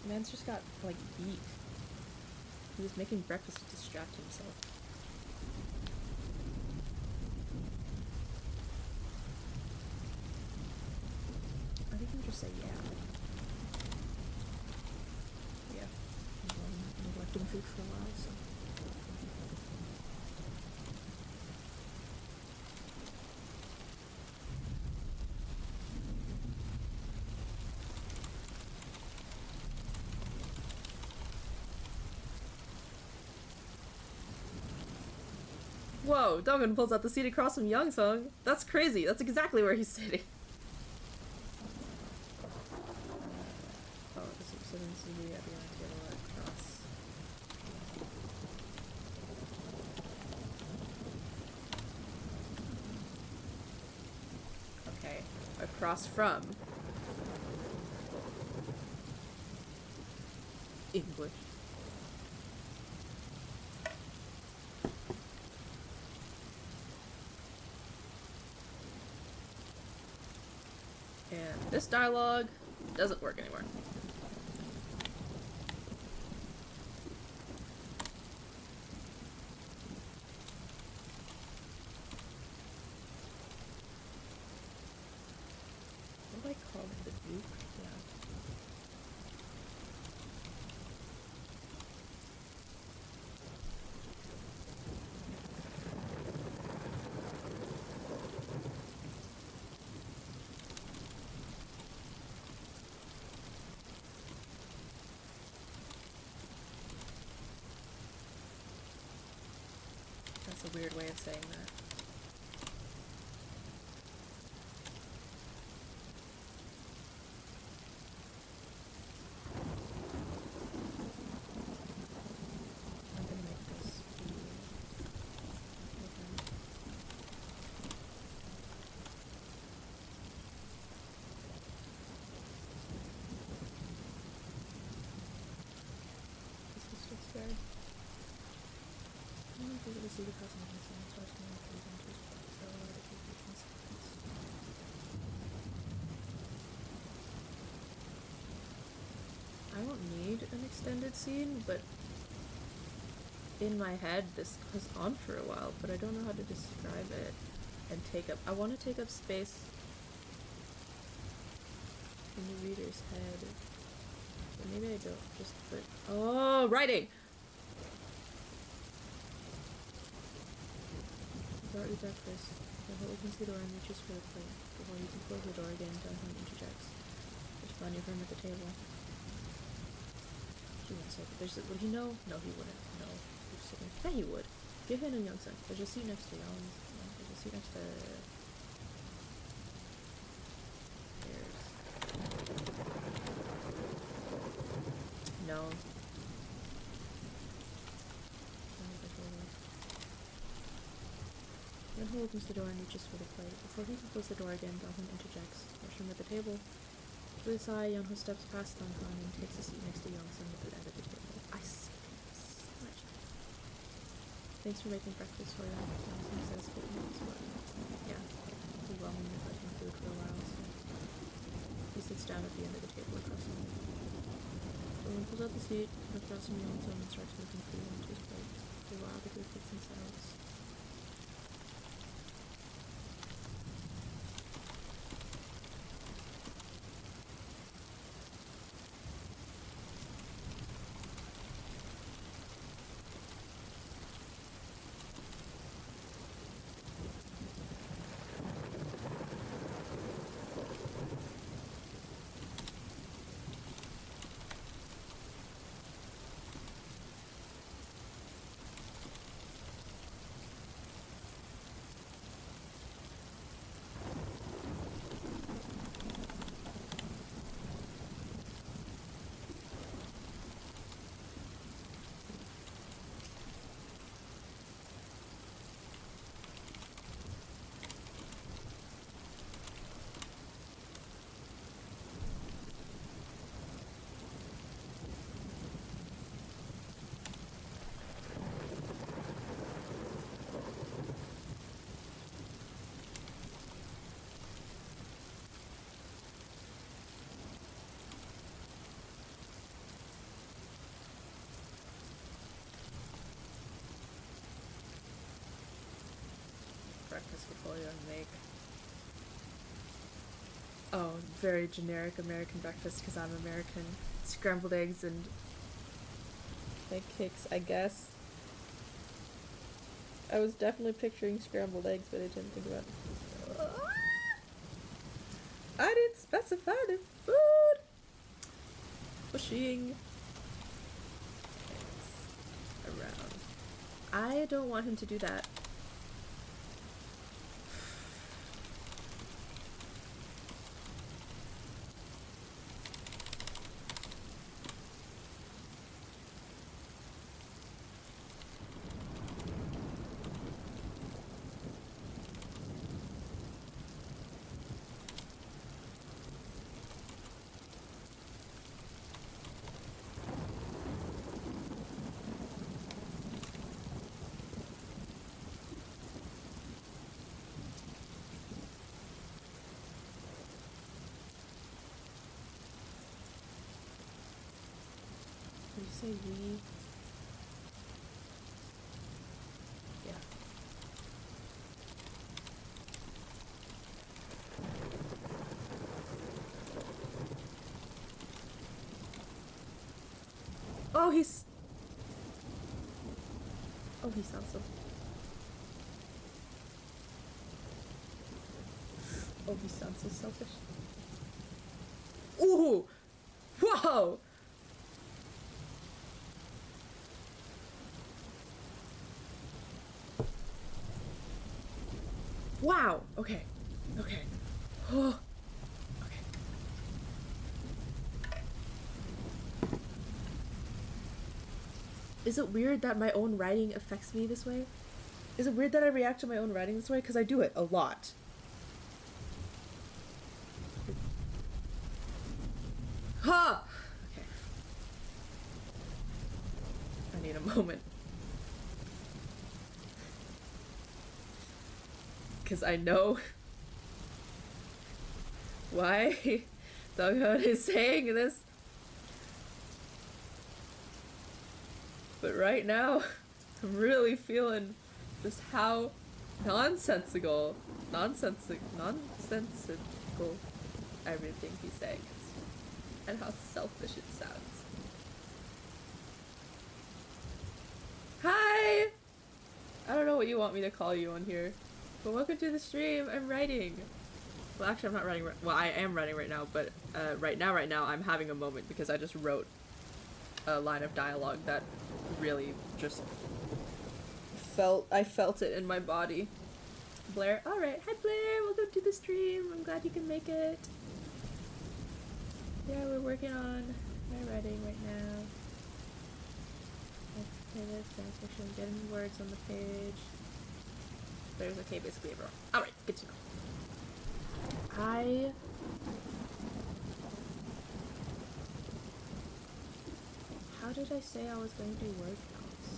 Man's just got, like, beat. He was making breakfast to distract himself. I think you just say yeah. Yeah. I've been neglecting food for a while, so... Whoa, Donghyun pulls out the seat across from Youngsung. That's crazy. That's exactly where he's sitting. Oh, this is sitting CD at the end table across. Okay, across from English. And this dialogue doesn't work anymore. What do I call it? The Duke? Yeah. That's a weird way of saying that. I'm gonna make this be open. This looks fair. I don't think it was the person who was starting to make these entries, so a lot of people seconds. I don't need an extended scene, but in my head this goes on for a while, but I don't know how to describe it and take up. I want to take up space in the reader's head. But maybe I don't just put. Oh, writing! I've eat breakfast. Yoho opens the door and reaches for the plate. Before he can close the door again, Duncan interjects. There's plenty of room at the table. He wouldn't say that. Would he know? No, he wouldn't. No. He's sitting. Yeah, he would. Give in and Youngsun. There's a seat next to Young. There's a seat next to... There's... No. Young opens the door and reaches for the plate. Before he can close the door again, Duncan interjects. There's room at the table. With a sigh, Young steps past Duncan and takes a seat next to Youngsun at the end of the table. I see so much. Thanks for making breakfast for you. Youngsun says, but yeah, he welcoming the touching food for a while, so he sits down at the end of the table across from him. Someone pulls out the seat, looks out some Youngsun and starts moving food onto his plate. For a while, the group gets in silence. Breakfast before you make. Oh, very generic American breakfast because I'm American. Scrambled eggs and pancakes, I guess. I was definitely picturing scrambled eggs, but I didn't think about it. I didn't specify the food! Pushing around. I don't want him to do that. Did you say we? Yeah. Oh, he's... Oh, he sounds so... Oh, he sounds so selfish. Ooh! Whoa! Wow! Okay. Okay. Oh. Okay. Is it weird that my own writing affects me this way? Is it weird that I react to my own writing this way? Because I do it a lot. Huh! Okay. I need a moment. Because I know why Donghyun is saying this. But right now, I'm really feeling just how nonsensical everything he's saying is. And how selfish it sounds. Hi! I don't know what you want me to call you on here. But welcome to the stream. I'm writing. Well, actually, I'm not writing. Well, I am writing right now, but right now, I'm having a moment because I just wrote a line of dialogue that really just I felt it in my body. Blair, all right. Hi, Blair. Welcome to the stream. I'm glad you can make it. Yeah, we're working on my writing right now. This dance fiction, getting words on the page. There's okay, basically everyone. All right, good to know. How did I say I was going to do word counts?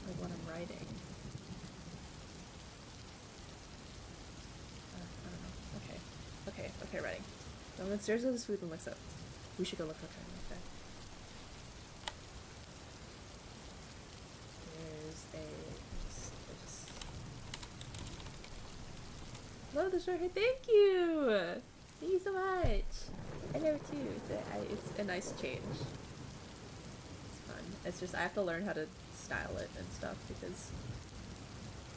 Like when I'm writing. I don't know. Okay, writing. So I'm upstairs with this food and looks up. We should go look for her. Okay. Hello, the short hair. Thank you! Thank you so much! I know it too. It's a nice change. It's fun. It's just I have to learn how to style it and stuff because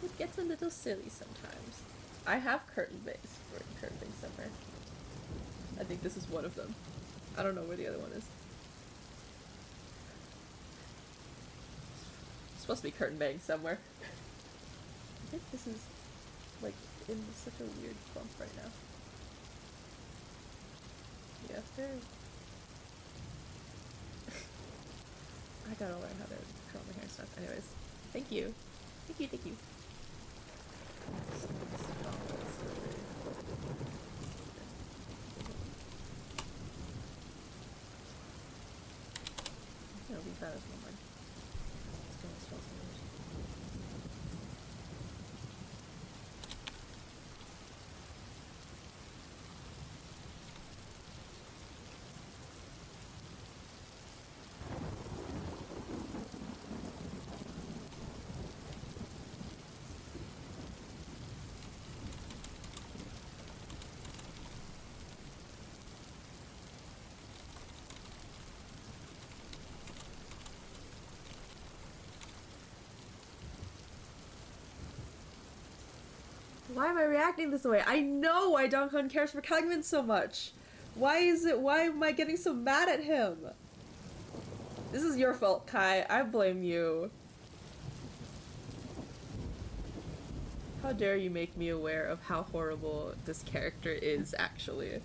it gets a little silly sometimes. I have curtain things somewhere. I think this is one of them. I don't know where the other one is. It's supposed to be curtain bangs somewhere. I think this is like in such a weird bump right now. Yeah, there. I gotta learn how to curl my hair and stuff. Anyways, thank you. Thank you. I'm gonna leave that as one more. It's gonna spell some words. Why am I reacting this way? I know why Don Hun cares for Kangmin so much. Why am I getting so mad at him? This is your fault, Kai. I blame you. How dare you make me aware of how horrible this character is, actually.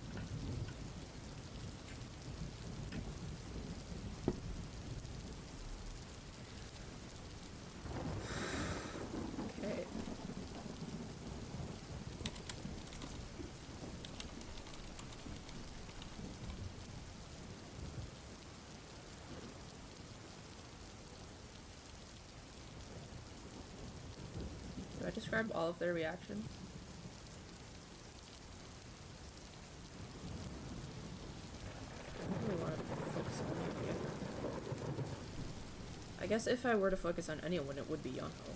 Okay. Do I describe all of their reactions? I really want to focus on Yuki. I guess if I were to focus on anyone, it would be Yonho.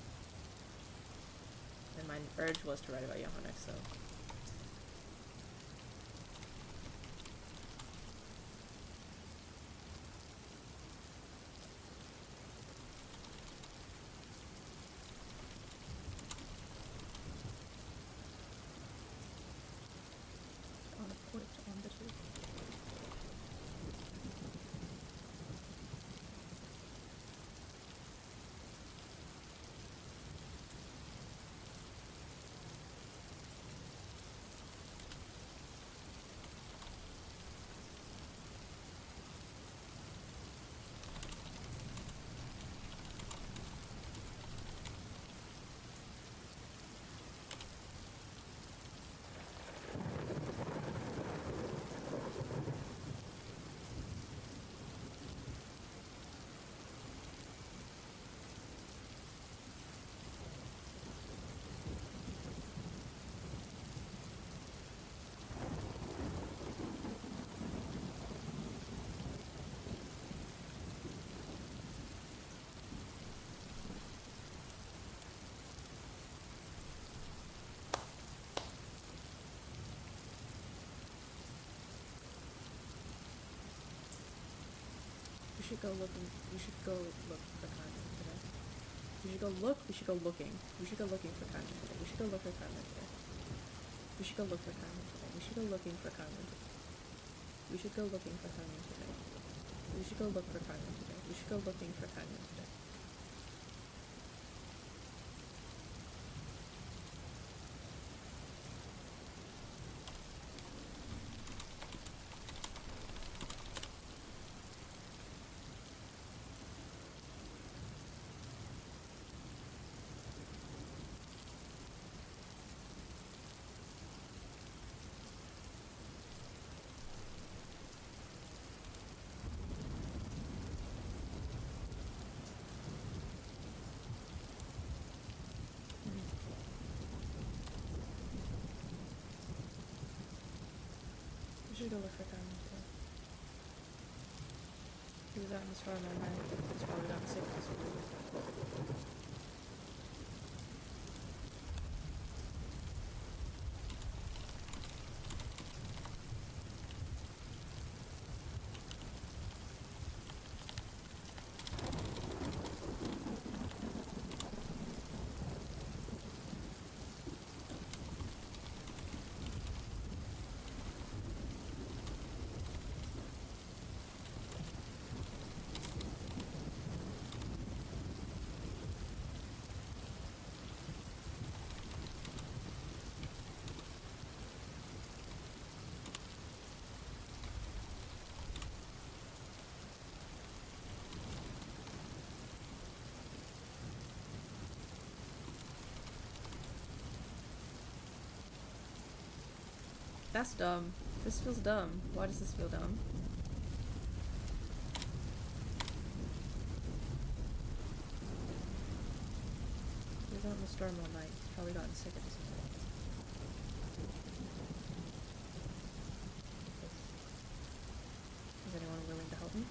And my urge was to write about Yonho next, so... You should go look for content today. We should go look. We should go looking. We should go looking for Carmen today. We should go look for Carmen today. We should go look for Carmen today. We should go looking for Carmen today. We should go looking for Carmen today. We should go look for Carmen today. We should go looking for Carmen today. We should go look for Carmen today. He was out in the storm all night. He's probably gotten sick this week. That's dumb. This feels dumb. Why does this feel dumb? He was out in the storm all night. He's probably gotten sick at this point. Is anyone willing to help me?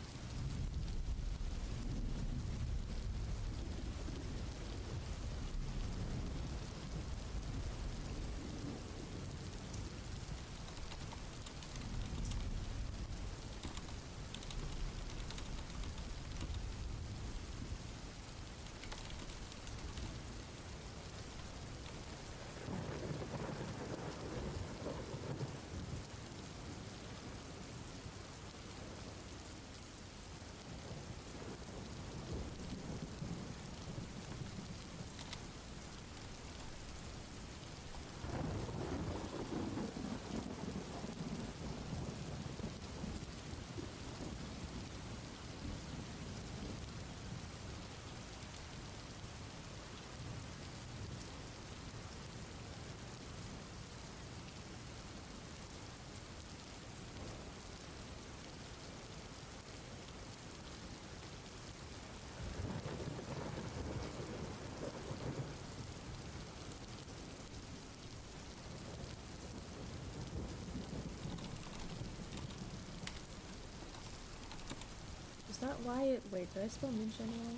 Is that why it— wait, did I spell Minch anyway?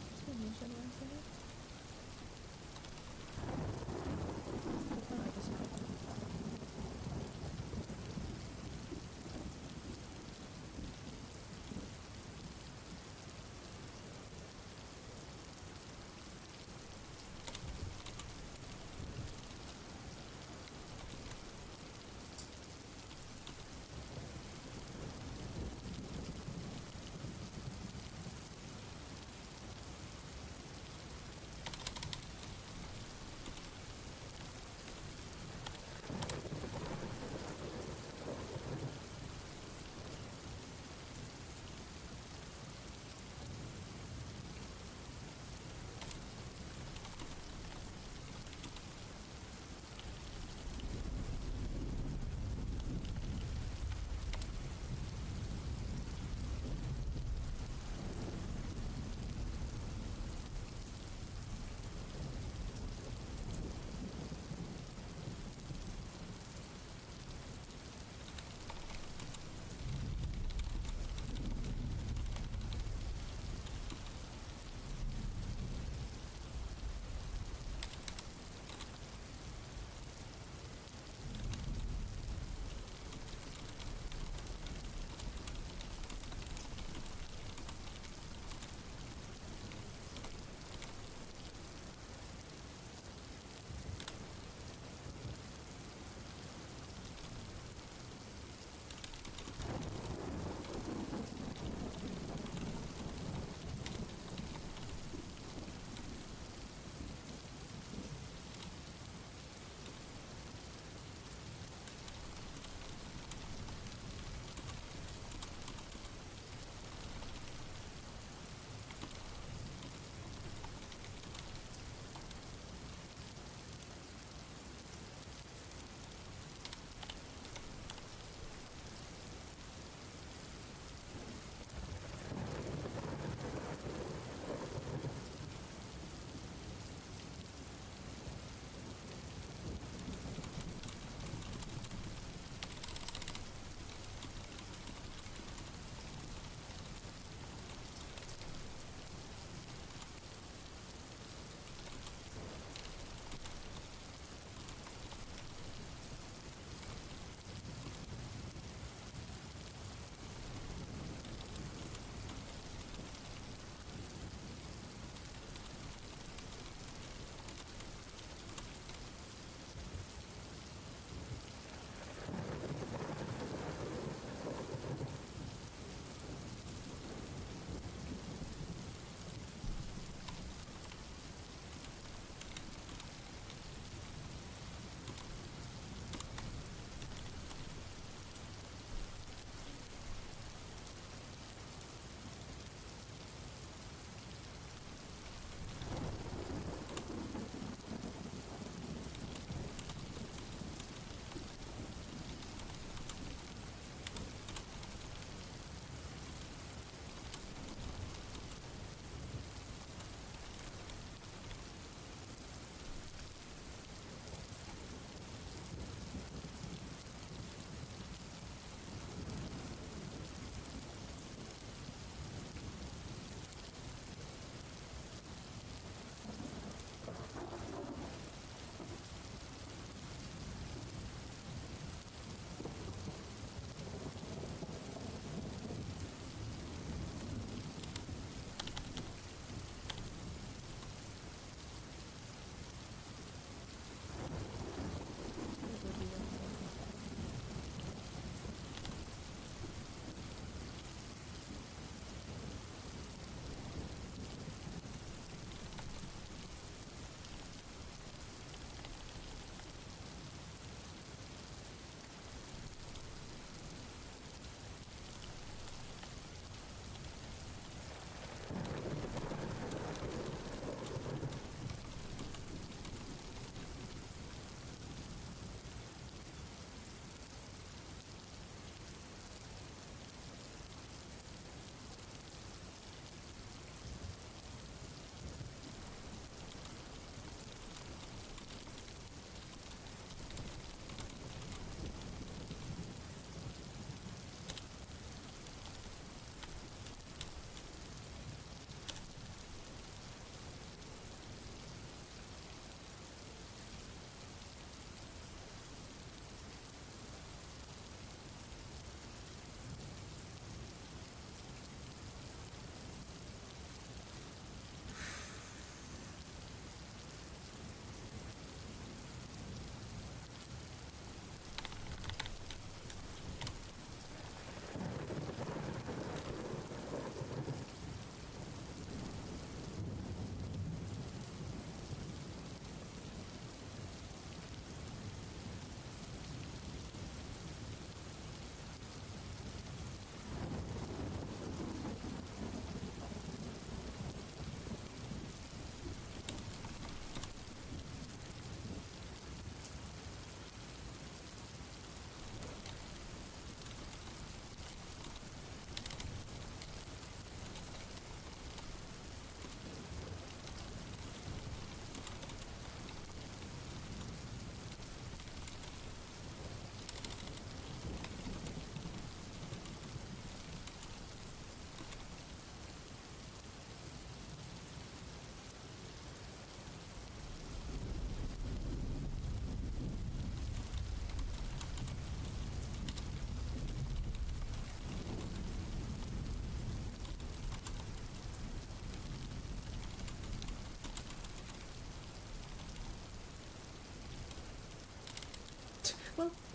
Did I spell Minch anyway somewhere? Oh, I guess not.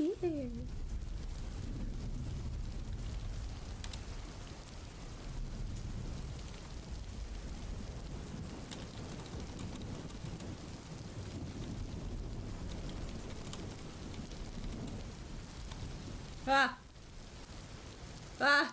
be there. Ah! Ah!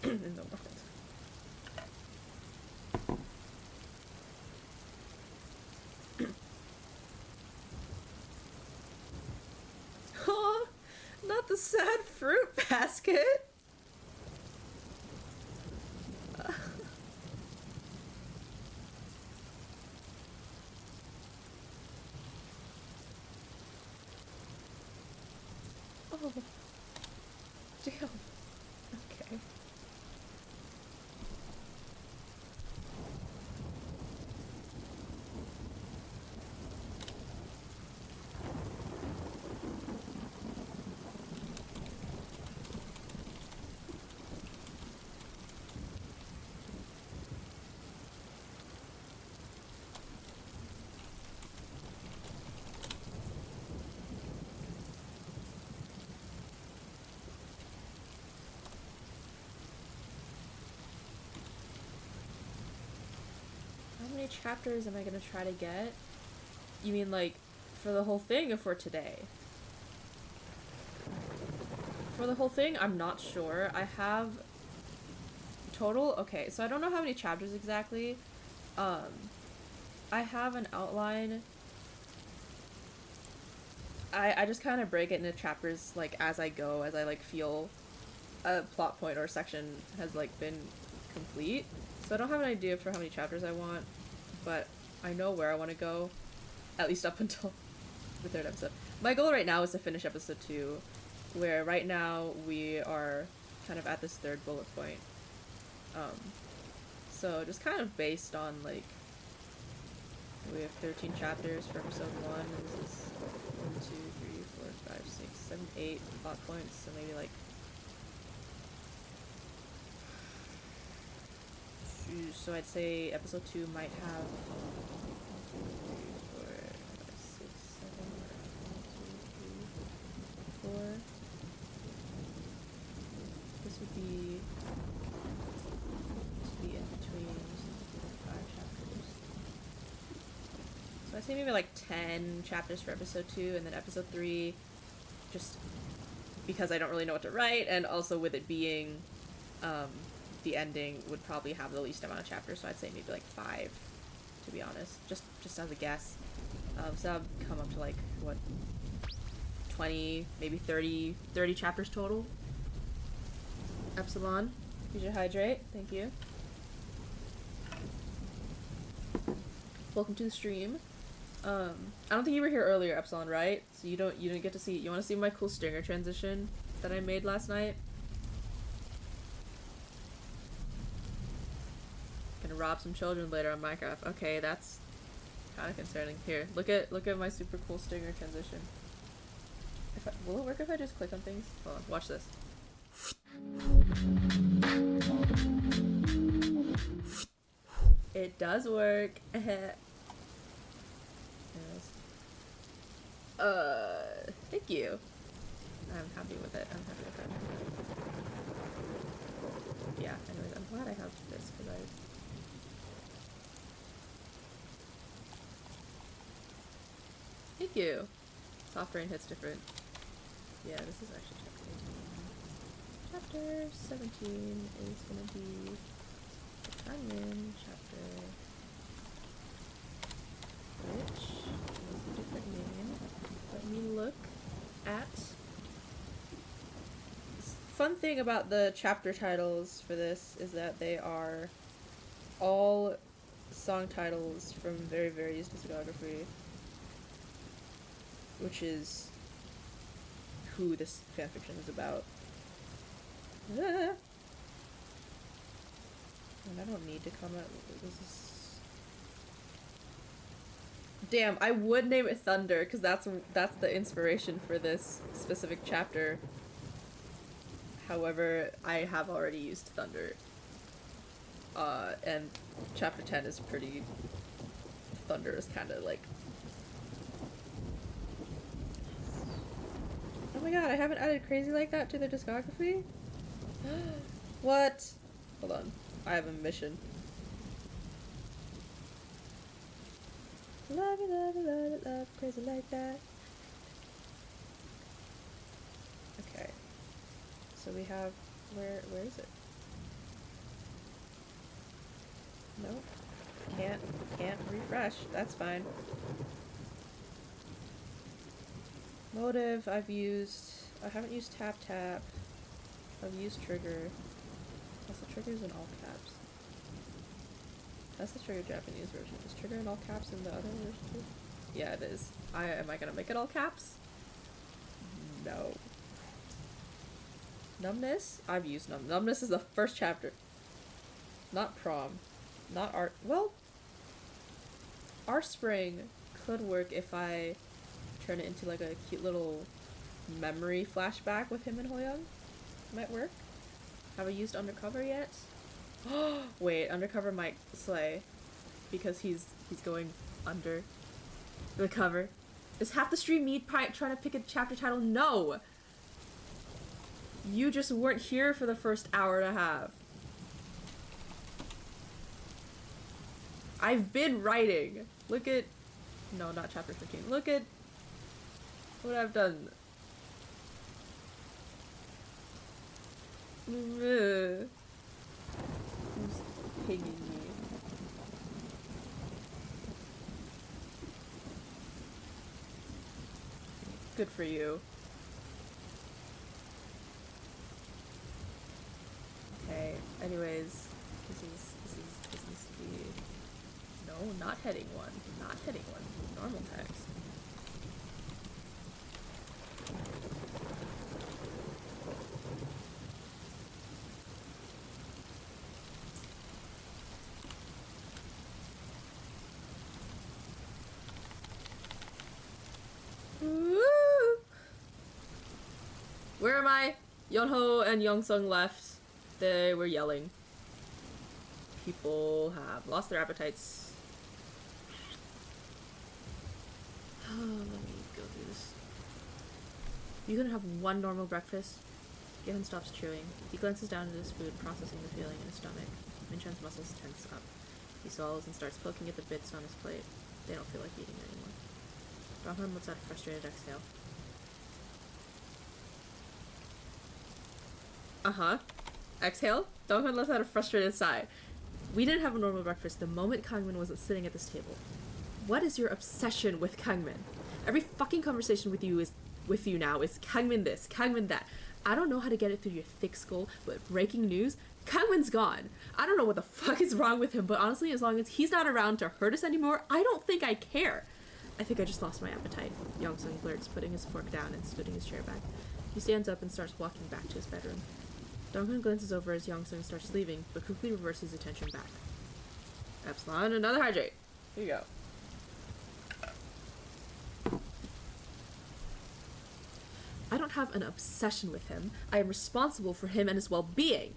In the world. Oh, not the sad fruit basket. Oh, damn. Okay. How many chapters am I gonna try to get? You mean like for the whole thing or for today? For the whole thing, I'm not sure. I have total, okay, so I don't know how many chapters exactly. I have an outline. I just kind of break it into chapters like as I go, as I like feel a plot point or section has like been complete. So I don't have an idea for how many chapters I want, but I know where I want to go, at least up until the third episode. My goal right now is to finish episode 2, where right now we are kind of at this third bullet point. So just kind of based on like, we have 13 chapters for episode 1, and this is 1, 2, 3, 4, 5, 6, 7, 8 plot points, so maybe like so I'd say episode 2 might have 1, 2, 3, 4, 5, 6, 7, 1, 2, 3, 4. This would be in between 5 chapters. So I'd say maybe like 10 chapters for episode 2, and then episode 3, just because I don't really know what to write, and also with it being the ending would probably have the least amount of chapters, so I'd say maybe like 5 to be honest. Just as a guess. So that would come up to like, what, 20, maybe 30 chapters total. Epsilon, you should hydrate. Thank you. Welcome to the stream. I don't think you were here earlier, Epsilon, right? So you didn't get to see. You want to see my cool stinger transition that I made last night? Gonna rob some children later on Minecraft. Okay, that's kind of concerning. Here, look at my super cool stinger transition. Will it work if I just click on things? Hold on, watch this. It does work. Thank you. I'm happy with it. Yeah, anyways, I'm glad I have this because Thank you. Soft rain hits different. Yeah, this is actually chapter 18. Chapter 17 is gonna be the Canyon chapter, which is a different name. Let me look at. Fun thing about the chapter titles for this is that they are all song titles from very various discography, which is who this fanfiction is about. And I don't need to comment. This is... Damn, I would name it Thunder because that's the inspiration for this specific chapter. However, I have already used Thunder. And chapter 10 is pretty... Thunder is kind of like... Oh my god, I haven't added Crazy Like That to their discography? What? Hold on. I have a mission. Love it, love it, love it, love Crazy Like That. Okay. So we have... Where is it? Nope. Can't refresh. That's fine. Motive, I haven't used tap. I've used trigger. Also, trigger's in all caps. That's the trigger Japanese version. Is trigger in all caps in the other version too? Yeah, it is. Am I gonna make it all caps? No. Numbness? I've used Numbness is the first chapter. Not prom. Not art. Well, Art Spring could work if I turn it into like a cute little memory flashback with him and Hoyoung. Might work. Have I used Undercover yet? Wait, Undercover might slay because he's going under the cover. Is half the stream me trying to pick a chapter title? No! You just weren't here for the first hour and a half. I've been writing. Look at... No, not chapter 15. Look at what I've done. Who's pinging me? Good for you. Okay, anyways, this is the... No, not heading one. Not heading one. Normal text. Where am I? Yeonho and Youngsung left. They were yelling. People have lost their appetites. Let me go through this. You can have one normal breakfast. Given stops chewing. He glances down at his food, processing the feeling in his stomach. Minchan's muscles tense up. He swallows and starts poking at the bits on his plate. They don't feel like eating anymore. Donghwan lets out a frustrated exhale. Uh-huh. Exhale. Donghwan lets out a frustrated sigh. We didn't have a normal breakfast the moment Kangmin wasn't sitting at this table. What is your obsession with Kangmin? Every fucking conversation with you now is Kangmin this, Kangmin that. I don't know how to get it through your thick skull, but breaking news, Kangmin's gone. I don't know what the fuck is wrong with him, but honestly, as long as he's not around to hurt us anymore, I don't think I care. I think I just lost my appetite. Yongsung blurts, putting his fork down and scooting his chair back. He stands up and starts walking back to his bedroom. Donghun glances over as Yongsung starts leaving, but quickly reverses his attention back. Epsilon, another hydrate. Here you go. I don't have an obsession with him. I am responsible for him and his well-being.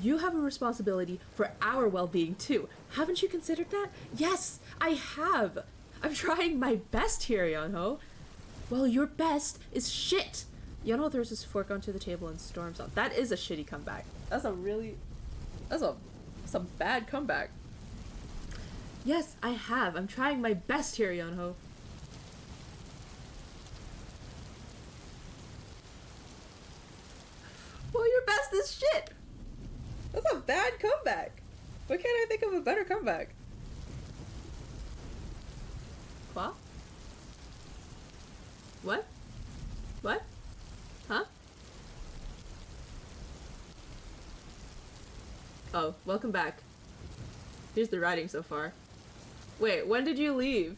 You have a responsibility for our well-being too. Haven't you considered that? Yes, I have. I'm trying my best here, Yeonho. Well, your best is shit. Yeonho throws his fork onto the table and storms out. That is a shitty comeback. That's a bad comeback. Yes, I have. I'm trying my best here, Yeonho. Well, your best is shit. That's a bad comeback. Why can't I think of a better comeback? What? What? What? Huh? Oh, welcome back. Here's the writing so far. Wait, when did you leave?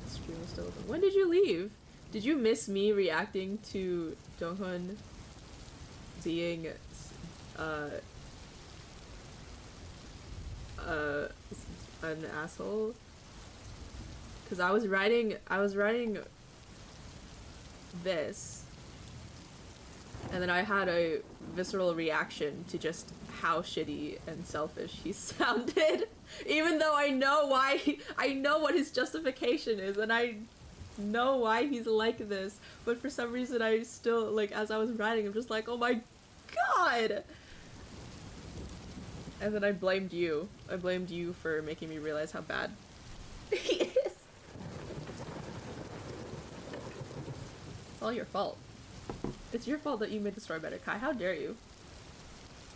The stream is still open. When did you leave? Did you miss me reacting to Donghun being an asshole? Because I was writing this, and then I had a visceral reaction to just how shitty and selfish he sounded, even though I know what his justification is, and I know why he's like this, but for some reason I still, like, as I was writing, I'm just like, oh my god! And then I blamed you. I blamed you for making me realize how bad he is. It's all your fault. It's your fault that you made the story better, Kai. How dare you?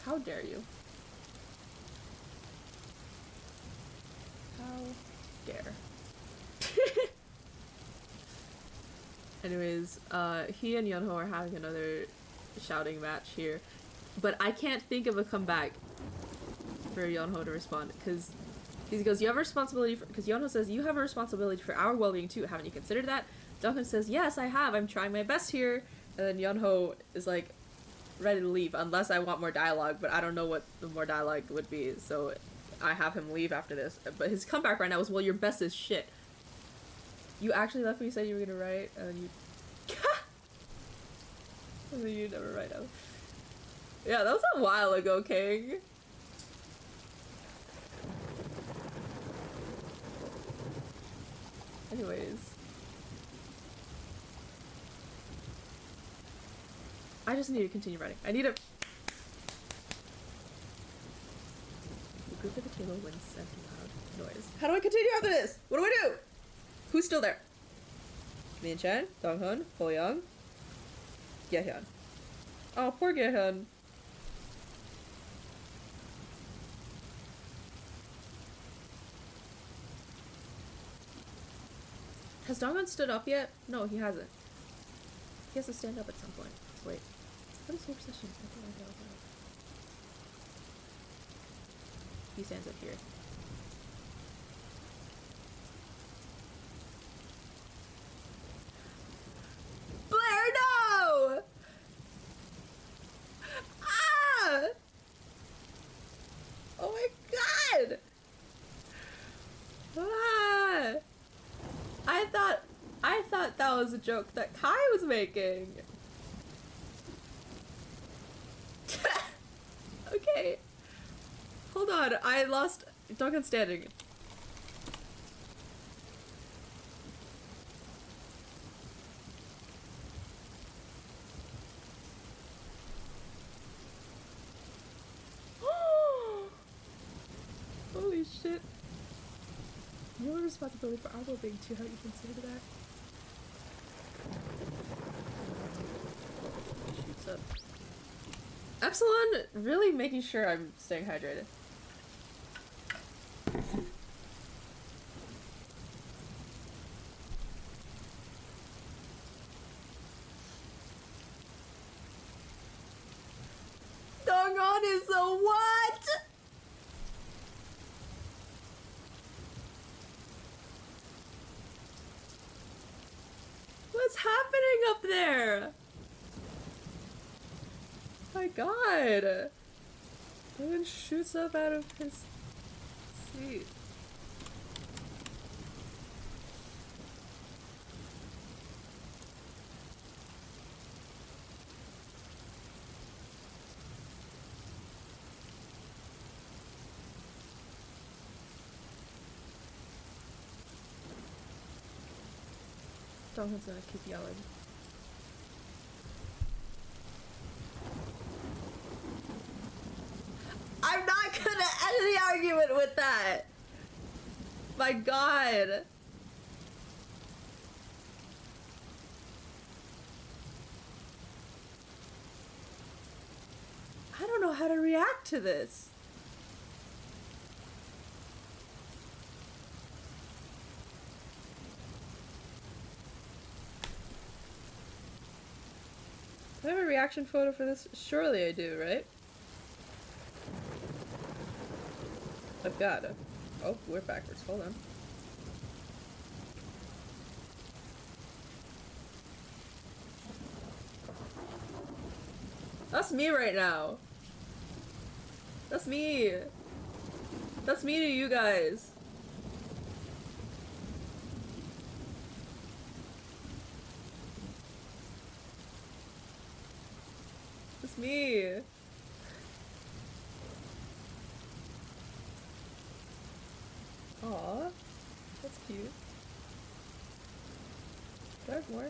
How dare you? How dare. Anyways, he and Yeonho are having another shouting match here. But I can't think of a comeback for Yeonho to respond, because he goes, you have a responsibility for, because Yeonho says, you have a responsibility for our well-being too. Haven't you considered that? Donghun says, yes, I have. I'm trying my best here. And then Yeonho is like, ready to leave, unless I want more dialogue, but I don't know what the more dialogue would be, so I have him leave after this. But his comeback right now is, well, your best is shit. You actually left me, said you were gonna write, and then you... and then you never write out. Yeah, that was a while ago, King. Anyways. I just need to continue writing. I need to... The group at the table wince at the loud noise. How do I continue after this? What do I do? Who's still there? Min-chan, Donghun, Ho-young, Gyehyun. Oh, poor Gyehyun. Has Donghun stood up yet? No, he hasn't. He has to stand up at some point. Wait. What is your obsession? He stands up here. Blair, no! Ah! Oh my god! Ah! I thought that was a joke that Kai was making. Okay. Hold on, I lost Donghun standing. Holy shit. You have a responsibility for our well-being too. How do you consider that? He shoots up. Epsilon really making sure I'm staying hydrated. Going on is a what? What's happening up there? My god. Someone shoots up out of his seat. Someone's gonna keep yelling. I'm not gonna end the argument with that! My god! I don't know how to react to this. Do I have a reaction photo for this? Surely I do, right? I've got it. Oh, we're backwards. Hold on. That's me right now. That's me. That's me to you guys. That's me. Aw, that's cute. Do I have more?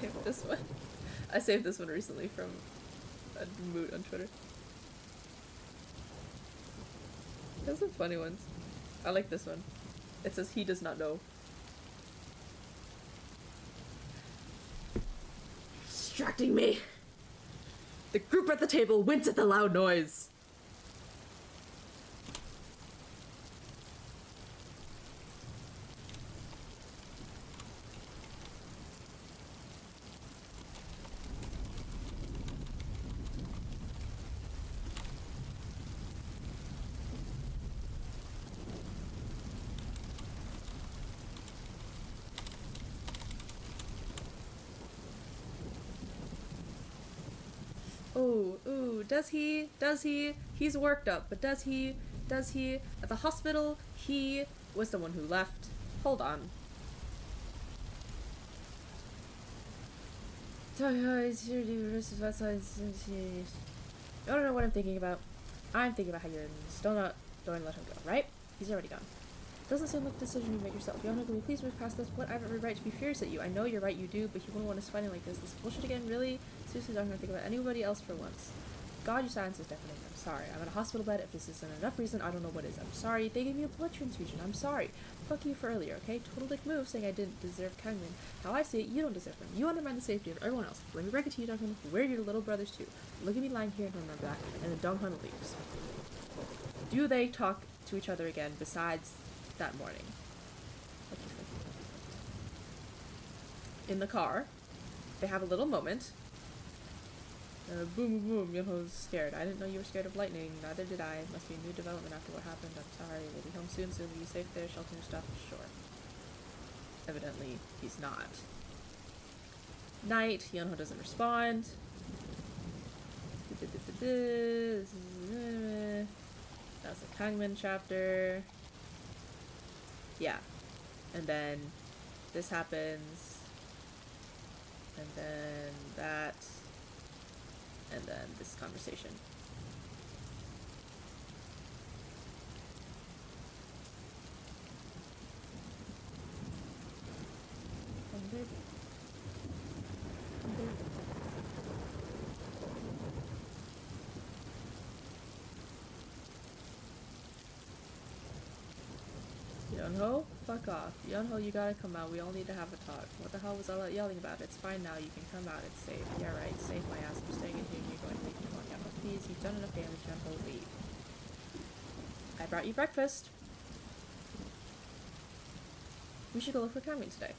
I have this one. I saved this one recently from a mood on Twitter. There's some funny ones. I like this one. It says he does not know. Distracting me. The group at the table wince at the loud noise. Ooh, does he? He's worked up, but does he? At the hospital, he was the one who left. Hold on. You don't know what I'm thinking about. I'm thinking about how you're still not going to let him go, right? He's already gone. Doesn't seem like a decision you make yourself. Yona, can we please move past this? What? I have every right to be furious at you. I know you're right, you do, but you wouldn't want us fighting like this. This bullshit again, really? Seriously, don't think about anybody else for once. God, your silence is deafening. I'm sorry. I'm in a hospital bed. If this isn't enough reason, I don't know what is. I'm sorry. They gave me a blood transfusion. I'm sorry. Fuck you for earlier, okay? Total dick move saying I didn't deserve Kangmin. How I see it, you don't deserve him. You undermine the safety of everyone else. Let me break it to you, Duncan. We're your little brothers too. Look at me lying here and remember that. And then Donghan leaves. Do they talk to each other again besides that morning? In the car, they have a little moment. Boom, boom, boom. Yunho's scared. I didn't know you were scared of lightning. Neither did I. Must be a new development after what happened. I'm sorry. We'll be home soon. Soon be safe there. Shelter your stuff. Sure. Evidently, he's not. Night. Yunho doesn't respond. That's the Kangmin chapter. Yeah. And then this happens. And then that. And then this conversation. Yunho fuck off. Yunho, you gotta come out. We all need to have a talk. What the hell was all that yelling about? It's fine now. You can come out. It's safe. Yeah, right. Save my ass. I'm staying in here. You're going to leave me alone. Yunho, please. You've done enough damage. Yunho, leave. I brought you breakfast. We should go look for Kamui today.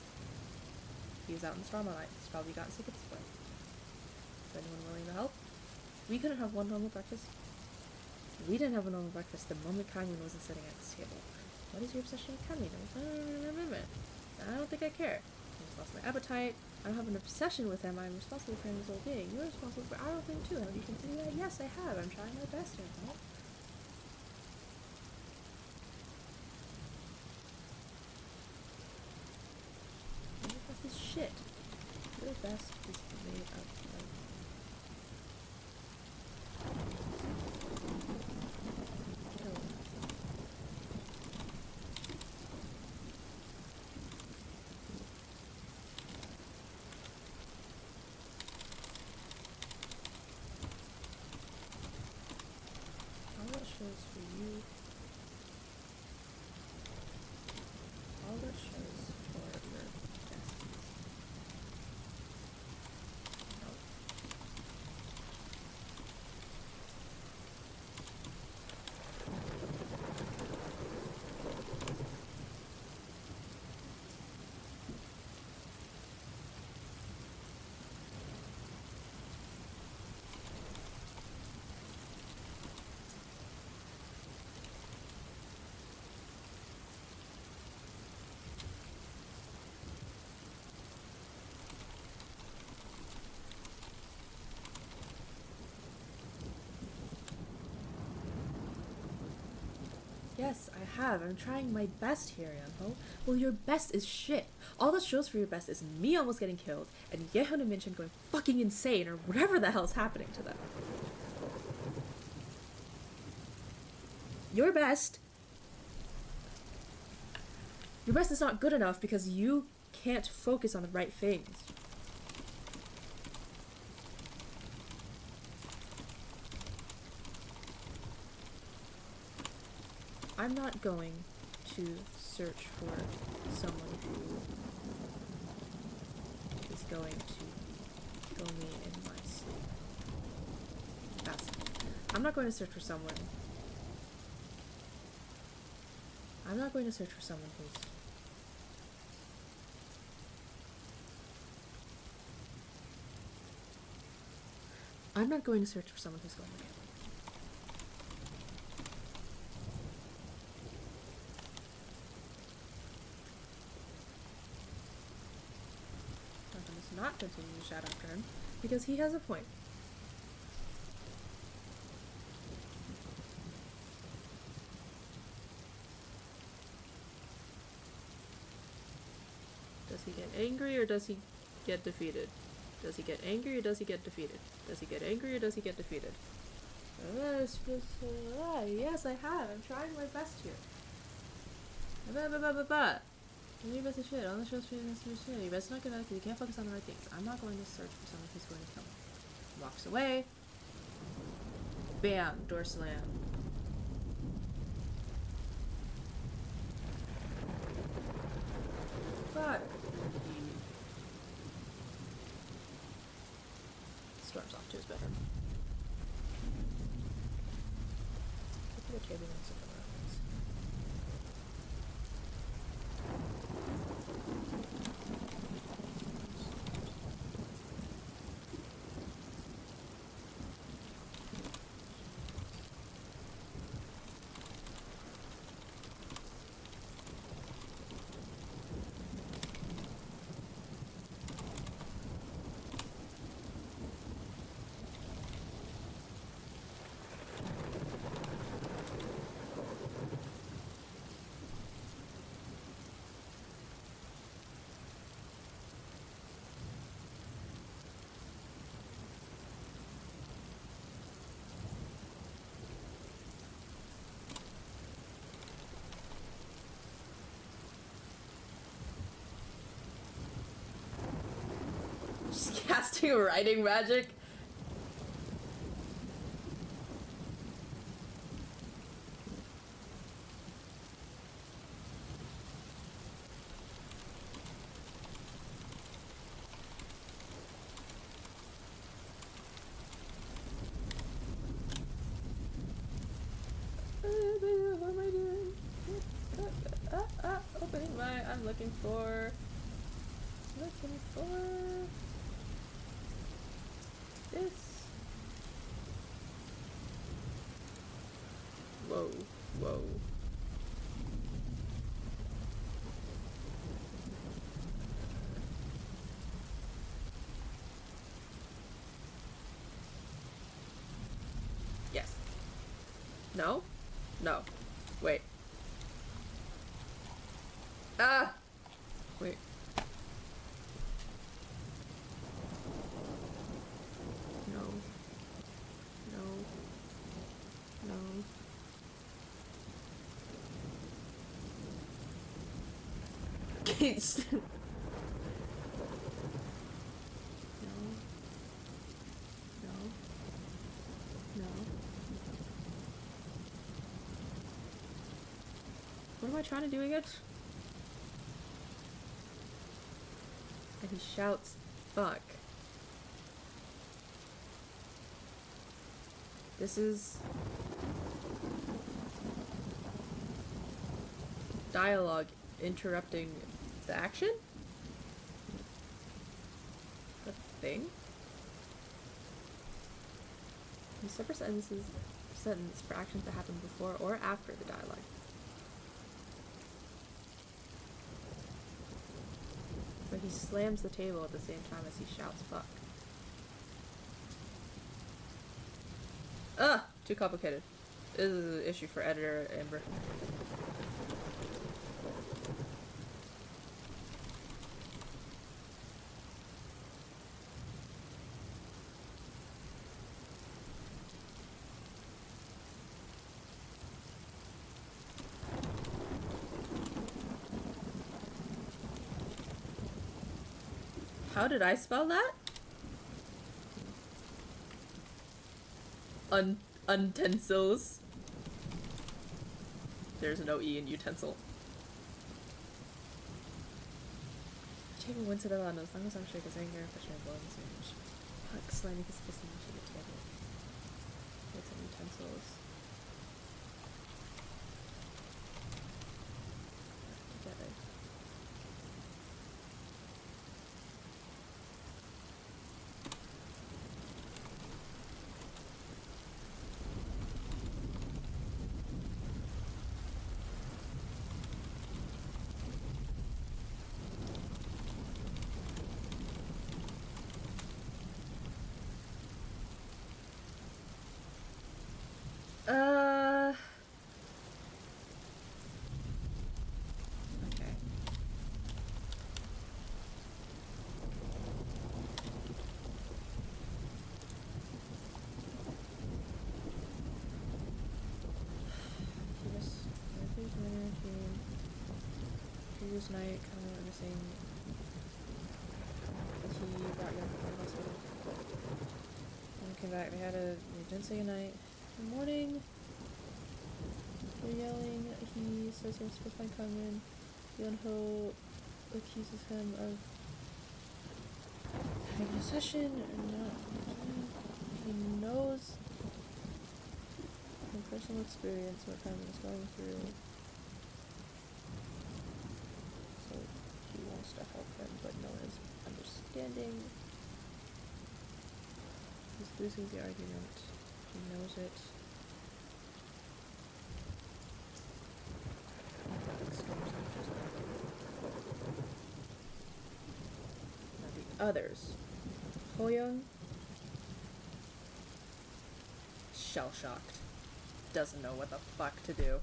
He was out in the Starlight. He's probably gotten sick at this point. Is anyone willing to help? We couldn't have one normal breakfast. We didn't have a normal breakfast the moment Kamui wasn't sitting at this table. What is your obsession with Kamui? I don't think I care. I just lost my appetite. I don't have an obsession with him. I'm responsible for his well-being. You're responsible for our well-being too. Have you considered that? Yes, I have. I'm trying my best here. Huh? Your best is shit. Your best is made up of... shows for you. All that shows for your besties. Nope. Yes, I have. I'm trying my best here, Yunho. Well, your best is shit. All that shows for your best is me almost getting killed, and Yehun and Minchin going fucking insane, or whatever the hell's happening to them. Your best is not good enough because you can't focus on the right things. I'm not going to search for someone who is going to kill me in my sleep. I'm not going to search for someone. I'm not going to search for someone who's... I'm not going to search for someone who's going to kill me. Not continue to shout after him because he has a point. Does he get angry or does he get defeated? Does he get angry or does he get defeated? Does he get angry or does he get defeated? Yes, I have. I'm trying my best here. Your best is shit. All the shows for you is shit. Your best is not good enough because you can't focus on the right things. I'm not going to search for someone who's going to kill me. Walks away. Bam. Door slam. Fuck. Storms off to his bedroom. Look at the table and sit around this. Just casting writing magic. 24. This. Whoa, whoa. Yes. No? No. Wait. Ah! Wait. No. No. No. No. No. No. What am I trying to do again? And he shouts, fuck. This is dialogue interrupting the action? The thing? Use separate sentences sentence for actions that happen before or after the dialogue. But he slams the table at the same time as he shouts fuck. Ugh! Too complicated. This is an issue for editor Amber. How did I spell that? Utensils. There's no E in utensil. Chamber went to the land as long as I'm sure his anger and frustration blow in the same. Huck slamming his fist in the shit together. It's an utensils. Together. Okay. Previous night, kind of missing. He brought young from the hospital. When he came back, they didn't say goodnight. In the morning, they're yelling. He says he wants to find Carmen. Yunho accuses him of having a session and not. He knows from personal experience what Carmen is going through. So he wants to help him, but no one is understanding. He's losing the argument. He knows it. Now the others. Hoyoung, shell-shocked. Doesn't know what the fuck to do.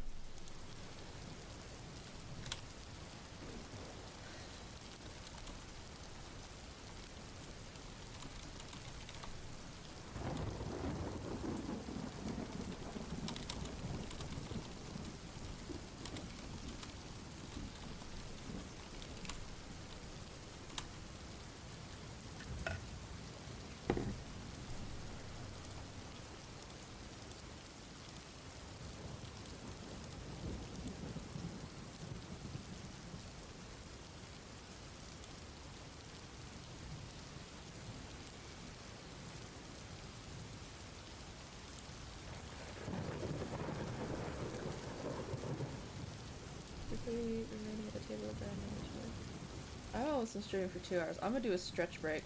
almost been streaming for 2 hours. I'm gonna do a stretch break.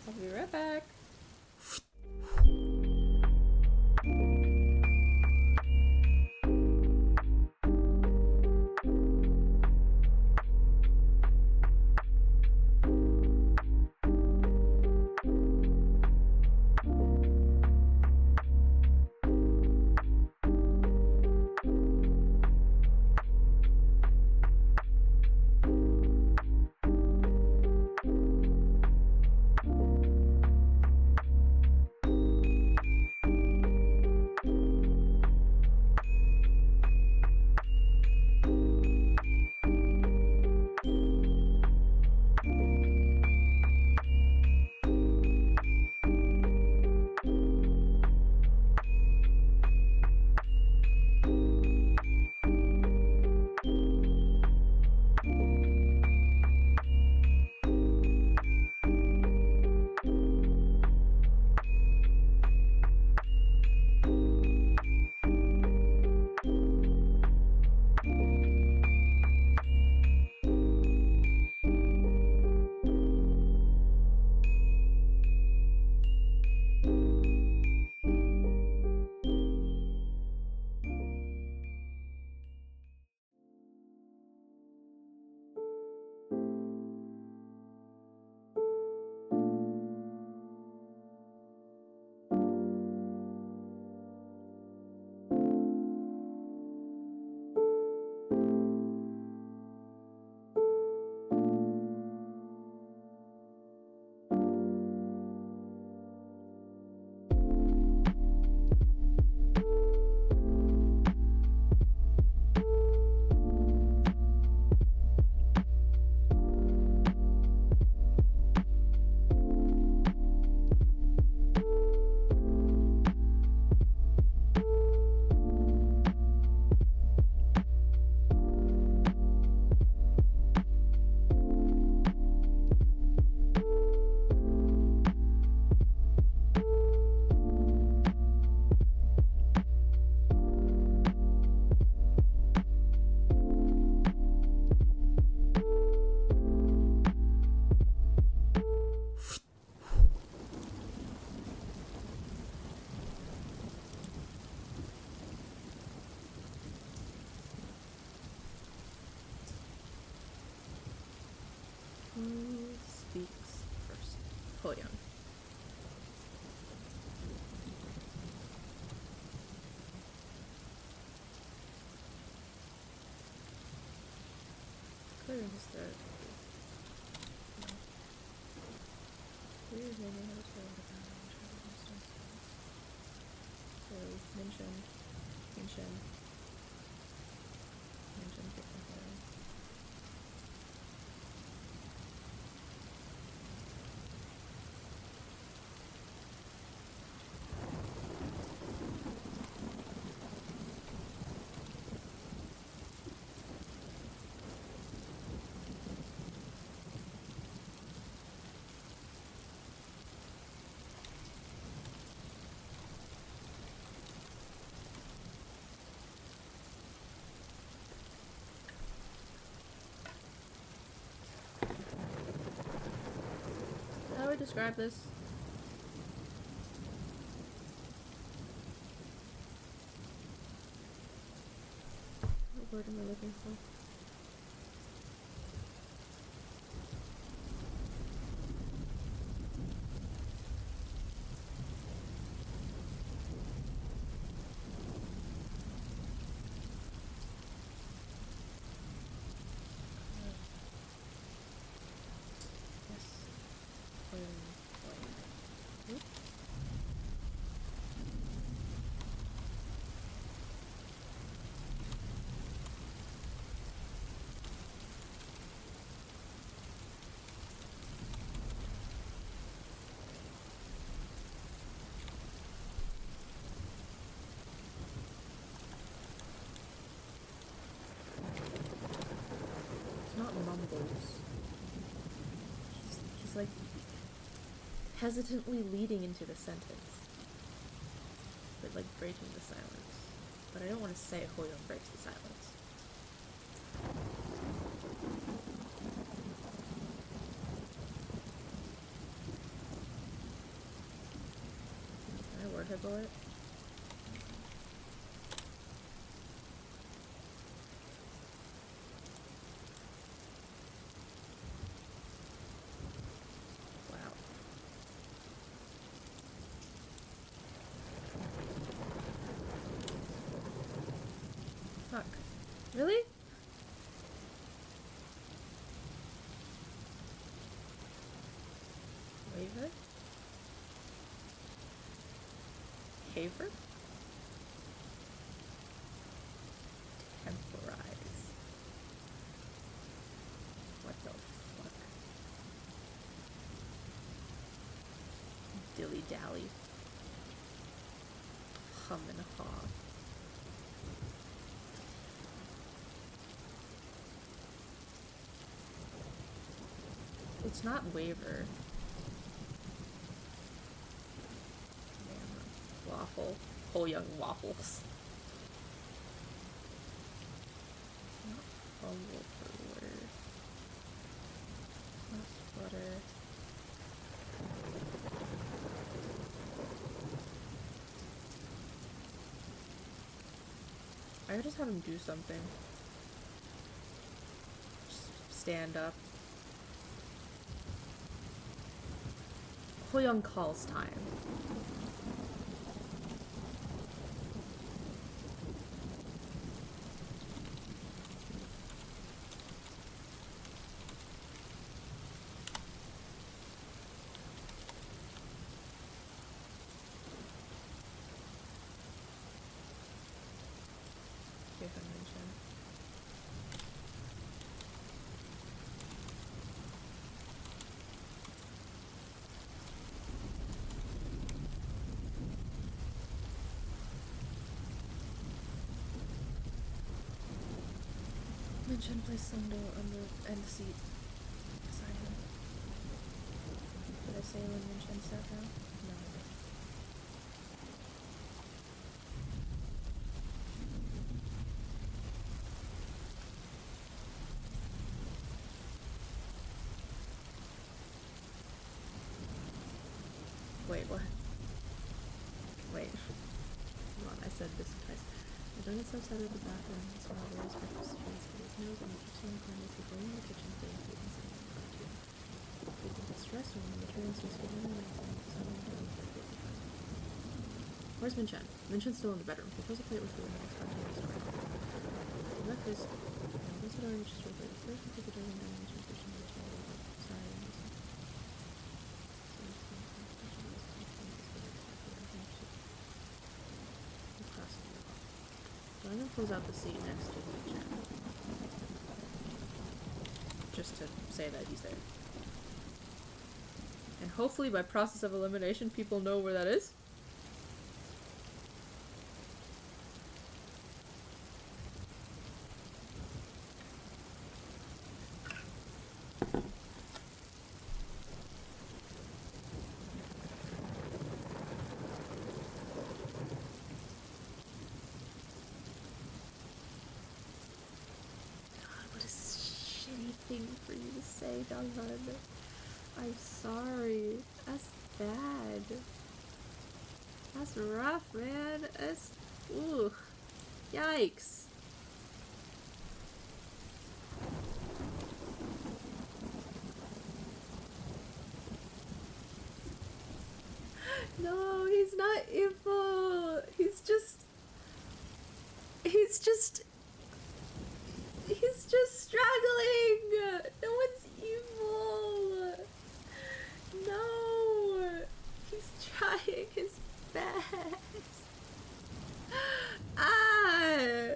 I'll be right back. Who speaks first? Hoyon. Clearing his throat. So, mention. How do I describe this? What word am I looking for? Not mumbles. She's like hesitantly leading into the sentence, but like breaking the silence. But I don't want to say Hoyon breaks the silence. Google it. Wow. Fuck. Really? Waver? Haver? Temporize. What the fuck? Dilly dally. Hum and haw. It's not waver. Waffle. Oh, young waffles. Not fumble for word. Not flutter. I could just have him do something. Just stand up. Hoyoung calls time. If I mention. Mention place Sundo on the end seat beside him. Did I say when Mention sat down? No. Wait, what? Wait. Hold on, I said this twice. The donut's outside of the bathroom. It's one of the worst breakfast treats with his nose in the kitchen corner as he goes in the kitchen playing food and sitting in the cartoon. He thinks it's stressful when he returns to his food and makes him someone down for 55. Where's Minchan? Minchan's still in the bedroom. He throws a plate with food and makes cartoon and story. Breakfast. Close the door, which is short later. First, we put the door down Minchan's kitchen and the toilet. Sorry, I missed it. So I'm gonna close out the seat next to the chair. Just to say that he's there. And hopefully by process of elimination people know where that is. Thing for you to say, Donghun. I'm sorry. That's bad. That's rough, man. That's... Ooh. Yikes. No, he's not evil. He's just struggling. No one's evil. No. He's trying his best. Ah.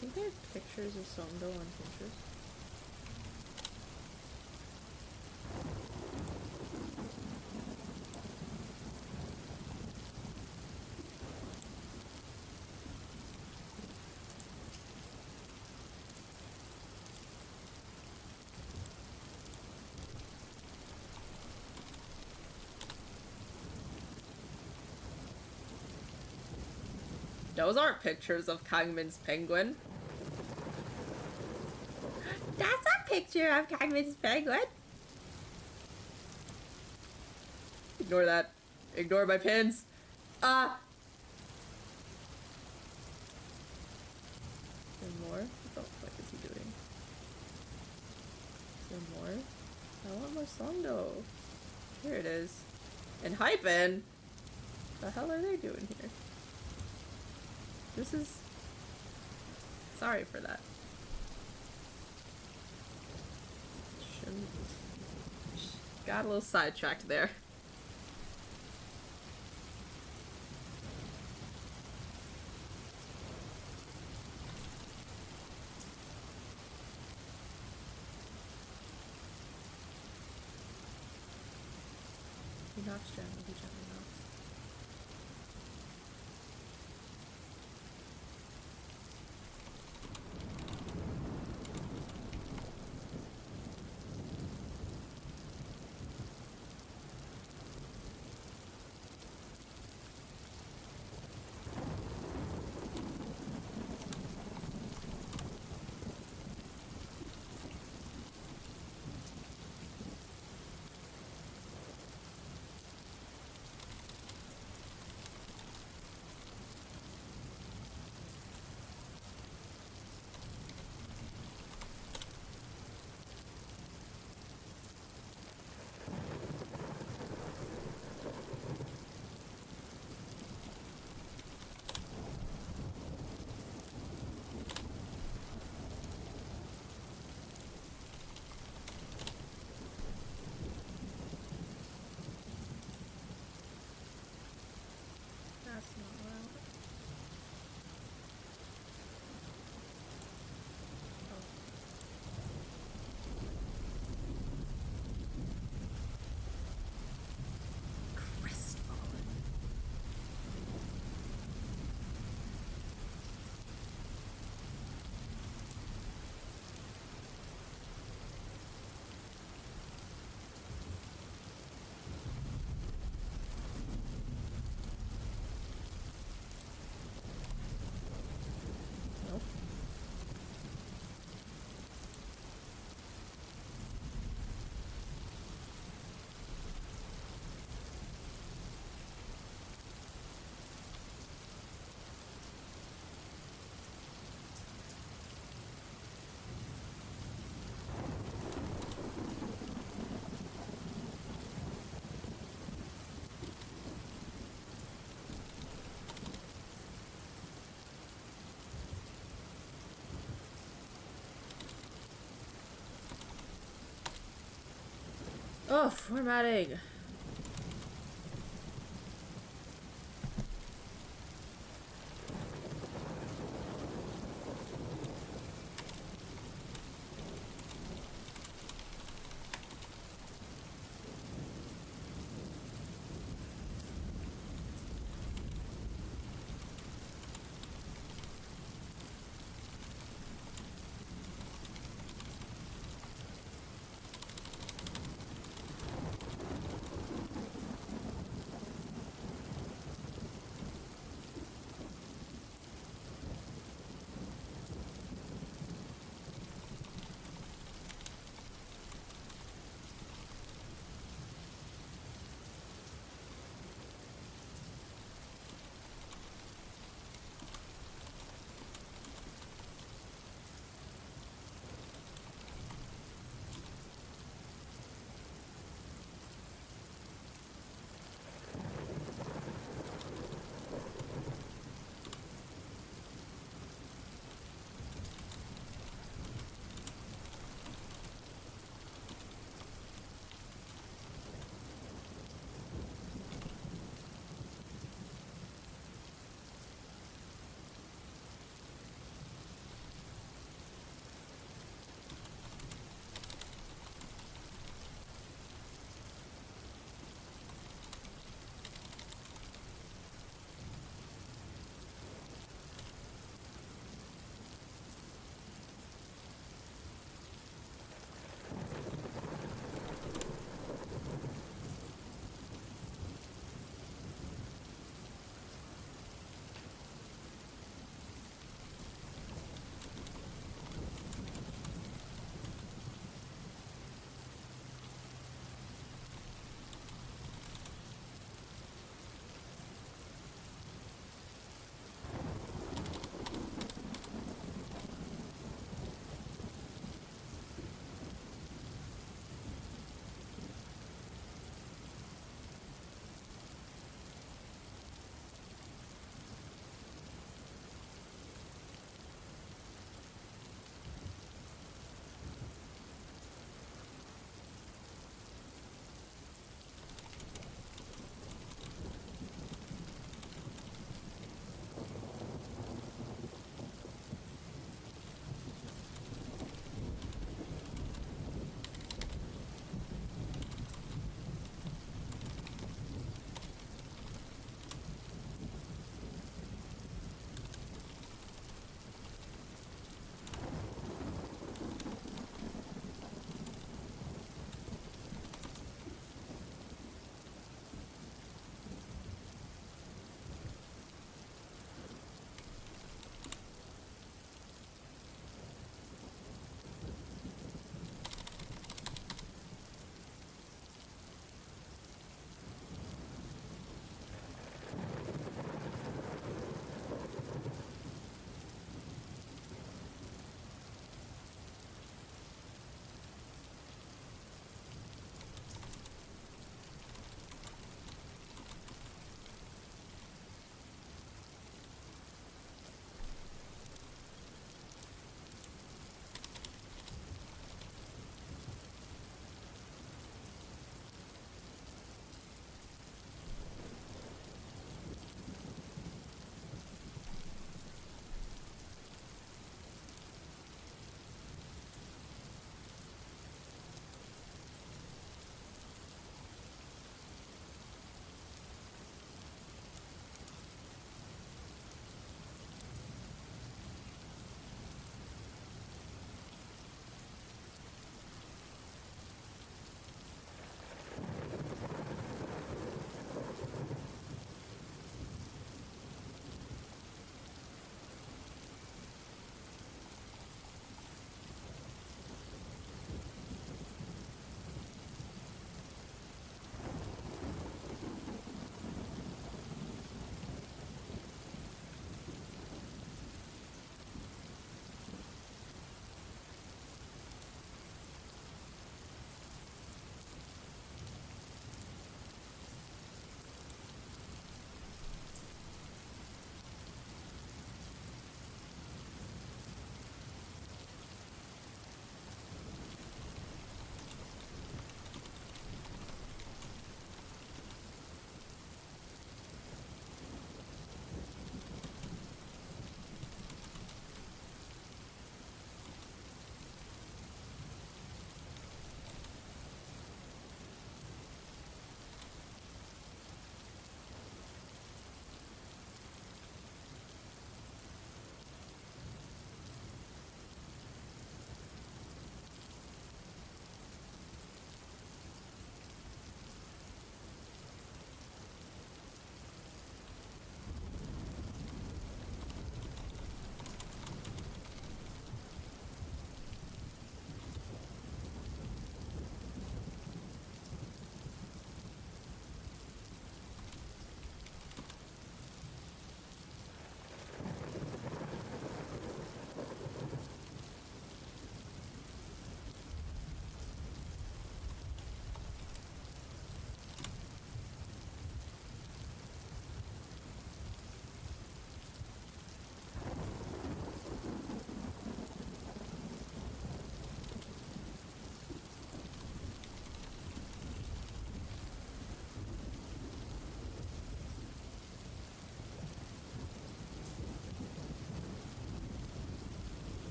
think they have pictures of Songdo on Pinterest. Those aren't pictures of Kangmin's penguin. That's a picture of Kangmin's penguin. Ignore that. Ignore my pins. Ah! Is there more? What the fuck is he doing? Is there more? I want more Songdo. Here it is. And Hypen! The hell are they doing here? This is... Sorry for that. Shouldn't... Got a little sidetracked there. He knocks gently, he gently knocks. That's not allowed. Oh. Crestfallen. Nope. Oh, formatting.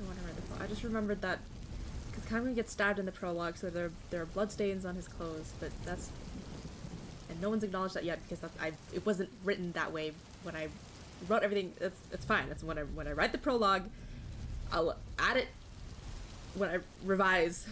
want to read the prologue. I just remembered that because Cameron gets stabbed in the prologue, so there are bloodstains on his clothes, but that's, and no one's acknowledged that yet because it wasn't written that way when I wrote everything. It's fine. That's when I write the prologue, I'll add it when I revise.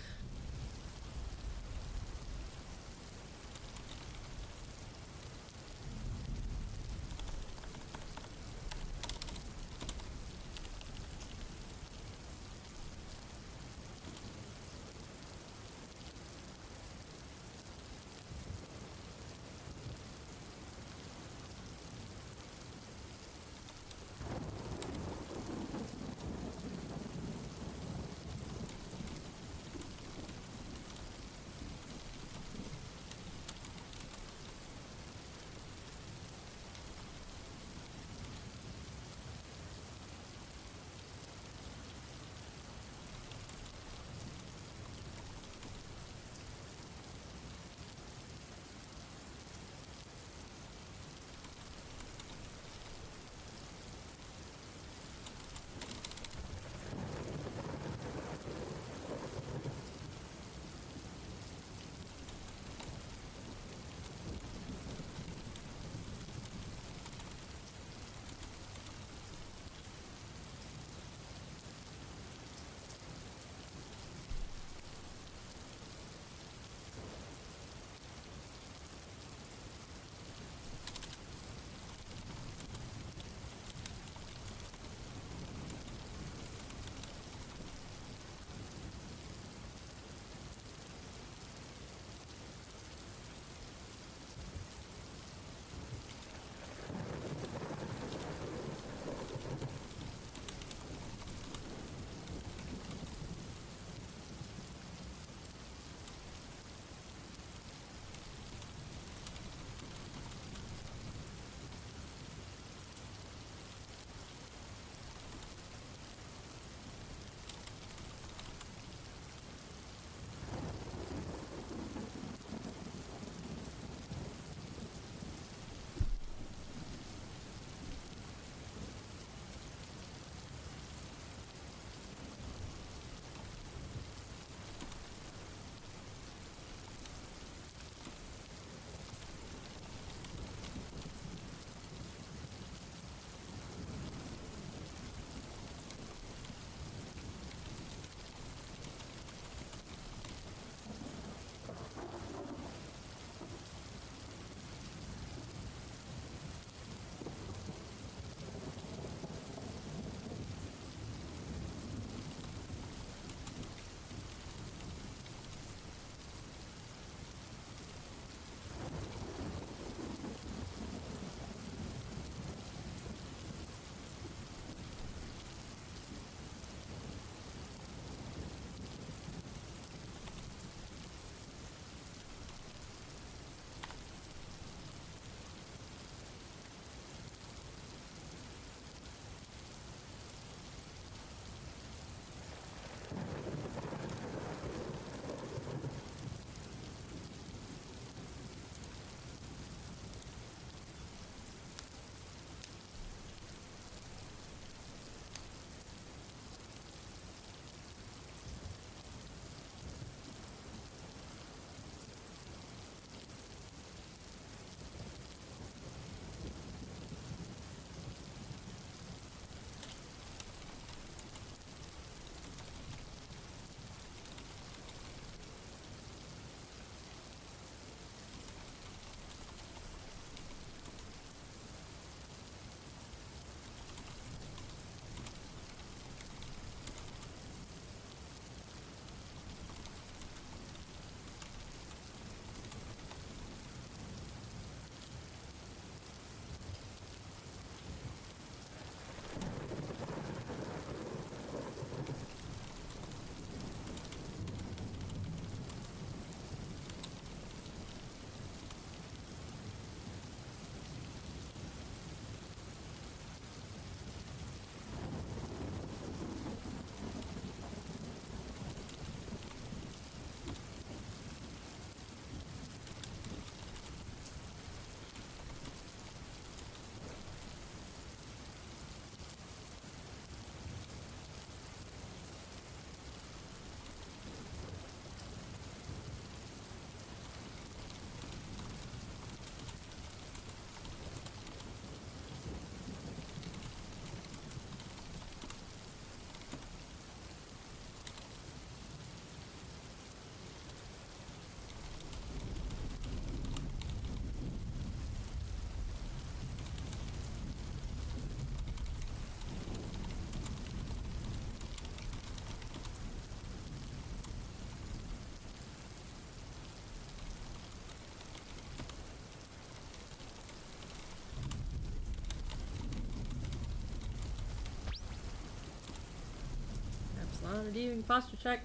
Redeeming posture check.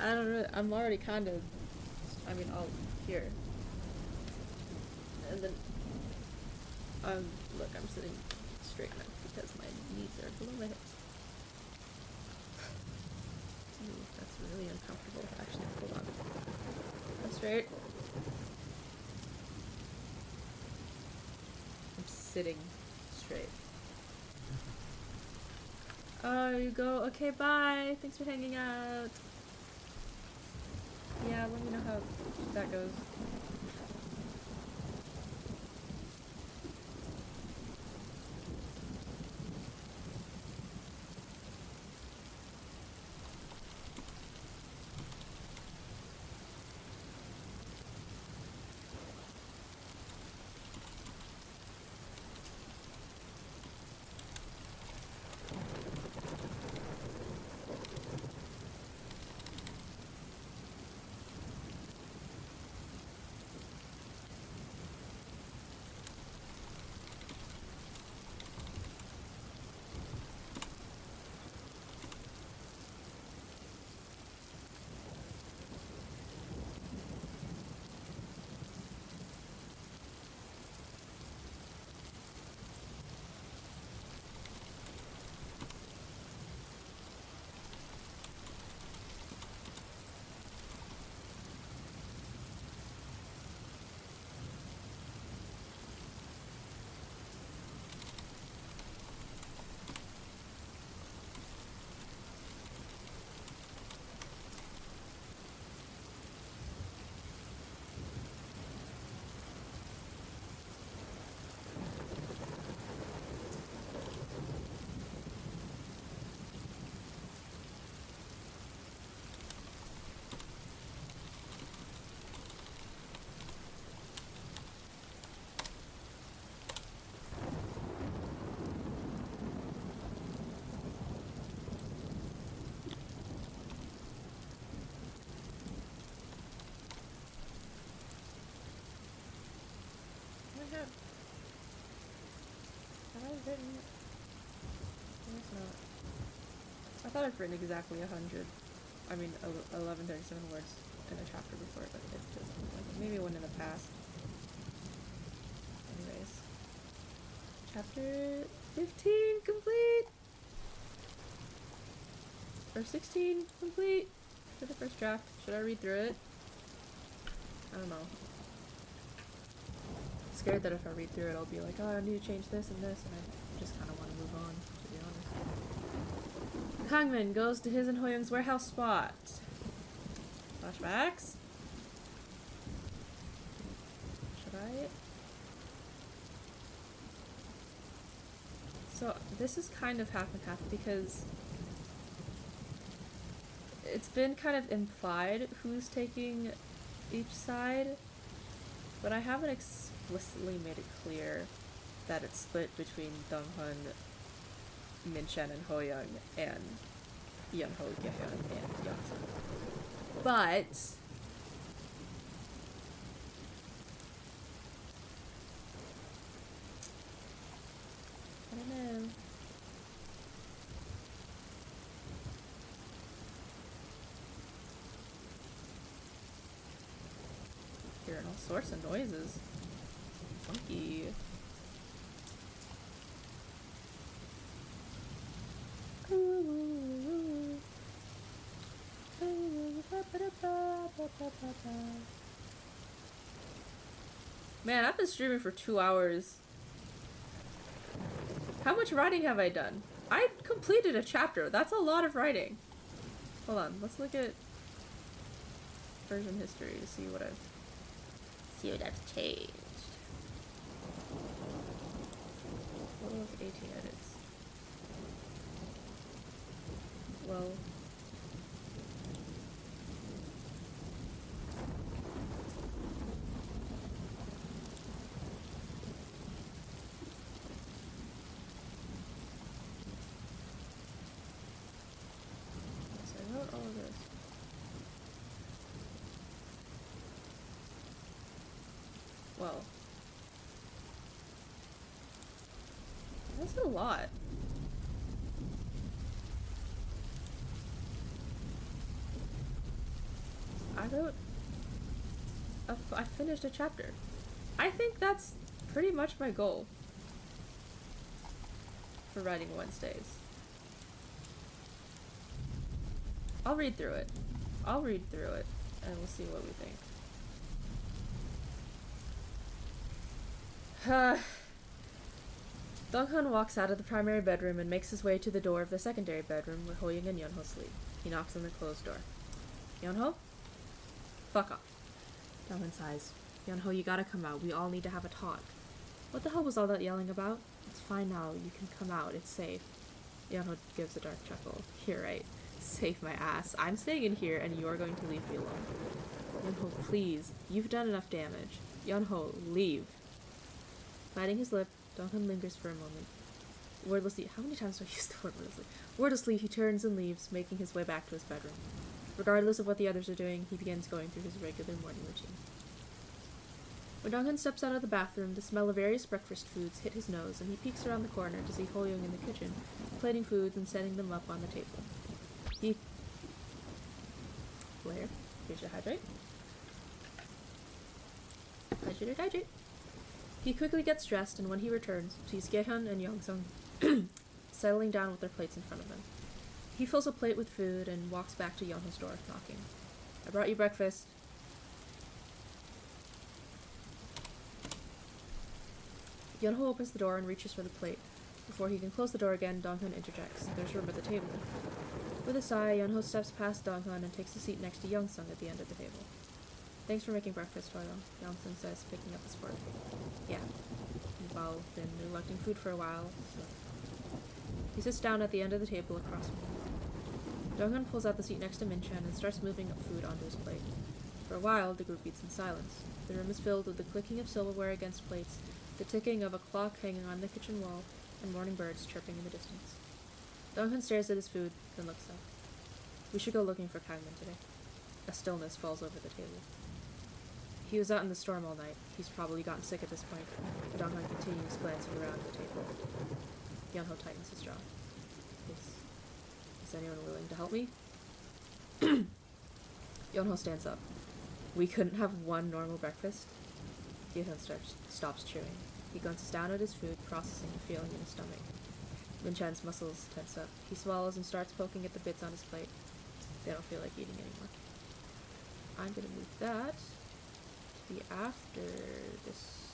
I don't really, I'm already kind of, I mean, I'll, here. And then, look, I'm sitting straight now because my knees are below my hips. Ooh, that's really uncomfortable. Actually, hold on. That's straight. I'm sitting straight. Oh, you go. Okay, bye. Thanks for hanging out. Yeah, let me know how that goes. Have I written it? I guess not. I thought I'd written exactly 100. I mean, 1137 words in a chapter before, but it's just like maybe one in the past. Anyways, chapter 15 complete, or 16 complete for the first draft. Should I read through it? I don't know. Scared that if I read through it, I'll be like, oh, I need to change this and this, and I just kind of want to move on, to be honest. Kangmin goes to his and Hoyoung's warehouse spot. Flashbacks? Should I? So, this is kind of half and half because it's been kind of implied who's taking each side, but I haven't explicitly made it clear that it's split between Donghun, Minchen, and Hoyoung, and Youngho, Yehyun, and Youngsun. But I don't know. Hearing all sorts of noises. Funky. Man, I've been streaming for 2 hours. How much writing have I done? I completed a chapter. That's a lot of writing. Hold on, let's look at version history to see what I've changed. Total of 18 edits. Well, so I wrote all of this. Well, that's a lot. I finished a chapter. I think that's pretty much my goal for writing Wednesdays. I'll read through it, and we'll see what we think. Donghan walks out of the primary bedroom and makes his way to the door of the secondary bedroom where Hoyoung and Yeonho sleep. He knocks on the closed door. Yeonho? Fuck off. Donghan sighs. Yeonho, you gotta come out. We all need to have a talk. What the hell was all that yelling about? It's fine now. You can come out. It's safe. Yeonho gives a dark chuckle. You're right. Save my ass. I'm staying in here and you're going to leave me alone. Yeonho, please. You've done enough damage. Yeonho, leave. Biting his lip, Donghan lingers for a moment. Wordlessly, how many times do I use the word wordlessly? Wordlessly, he turns and leaves, making his way back to his bedroom. Regardless of what the others are doing, he begins going through his regular morning routine. When Donghan steps out of the bathroom, the smell of various breakfast foods hit his nose, and he peeks around the corner to see Hoyoung in the kitchen, plating foods and setting them up on the table. Blair, here's your hydrate. Hydrate. He quickly gets dressed, and when he returns, sees Gaehyun and Yongsung settling down with their plates in front of them. He fills a plate with food and walks back to Yeonho's door, knocking. I brought you breakfast. Yeonho opens the door and reaches for the plate. Before he can close the door again, Donghan interjects. There's room at the table. With a sigh, Yeonho steps past Donghan and takes a seat next to Yongsung at the end of the table. Thanks for making breakfast, Hoyoung, Yongsung says, picking up his fork. Yeah. Well, been neglecting food for a while, so... He sits down at the end of the table across from him. Donghan pulls out the seat next to Minchan and starts moving up food onto his plate. For a while, the group eats in silence. The room is filled with the clicking of silverware against plates, the ticking of a clock hanging on the kitchen wall, and morning birds chirping in the distance. Donghan stares at his food, then looks up. We should go looking for Kangmin today. A stillness falls over the table. He was out in the storm all night. He's probably gotten sick at this point. Donghan continues glancing around the table. Yeonho tightens his jaw. Is anyone willing to help me? Yeonho stands up. We couldn't have one normal breakfast? Yeonho stops chewing. He glances down at his food, processing the feeling in his stomach. Minchan's muscles tense up. He swallows and starts poking at the bits on his plate. They don't feel like eating anymore. I'm gonna move that to be after this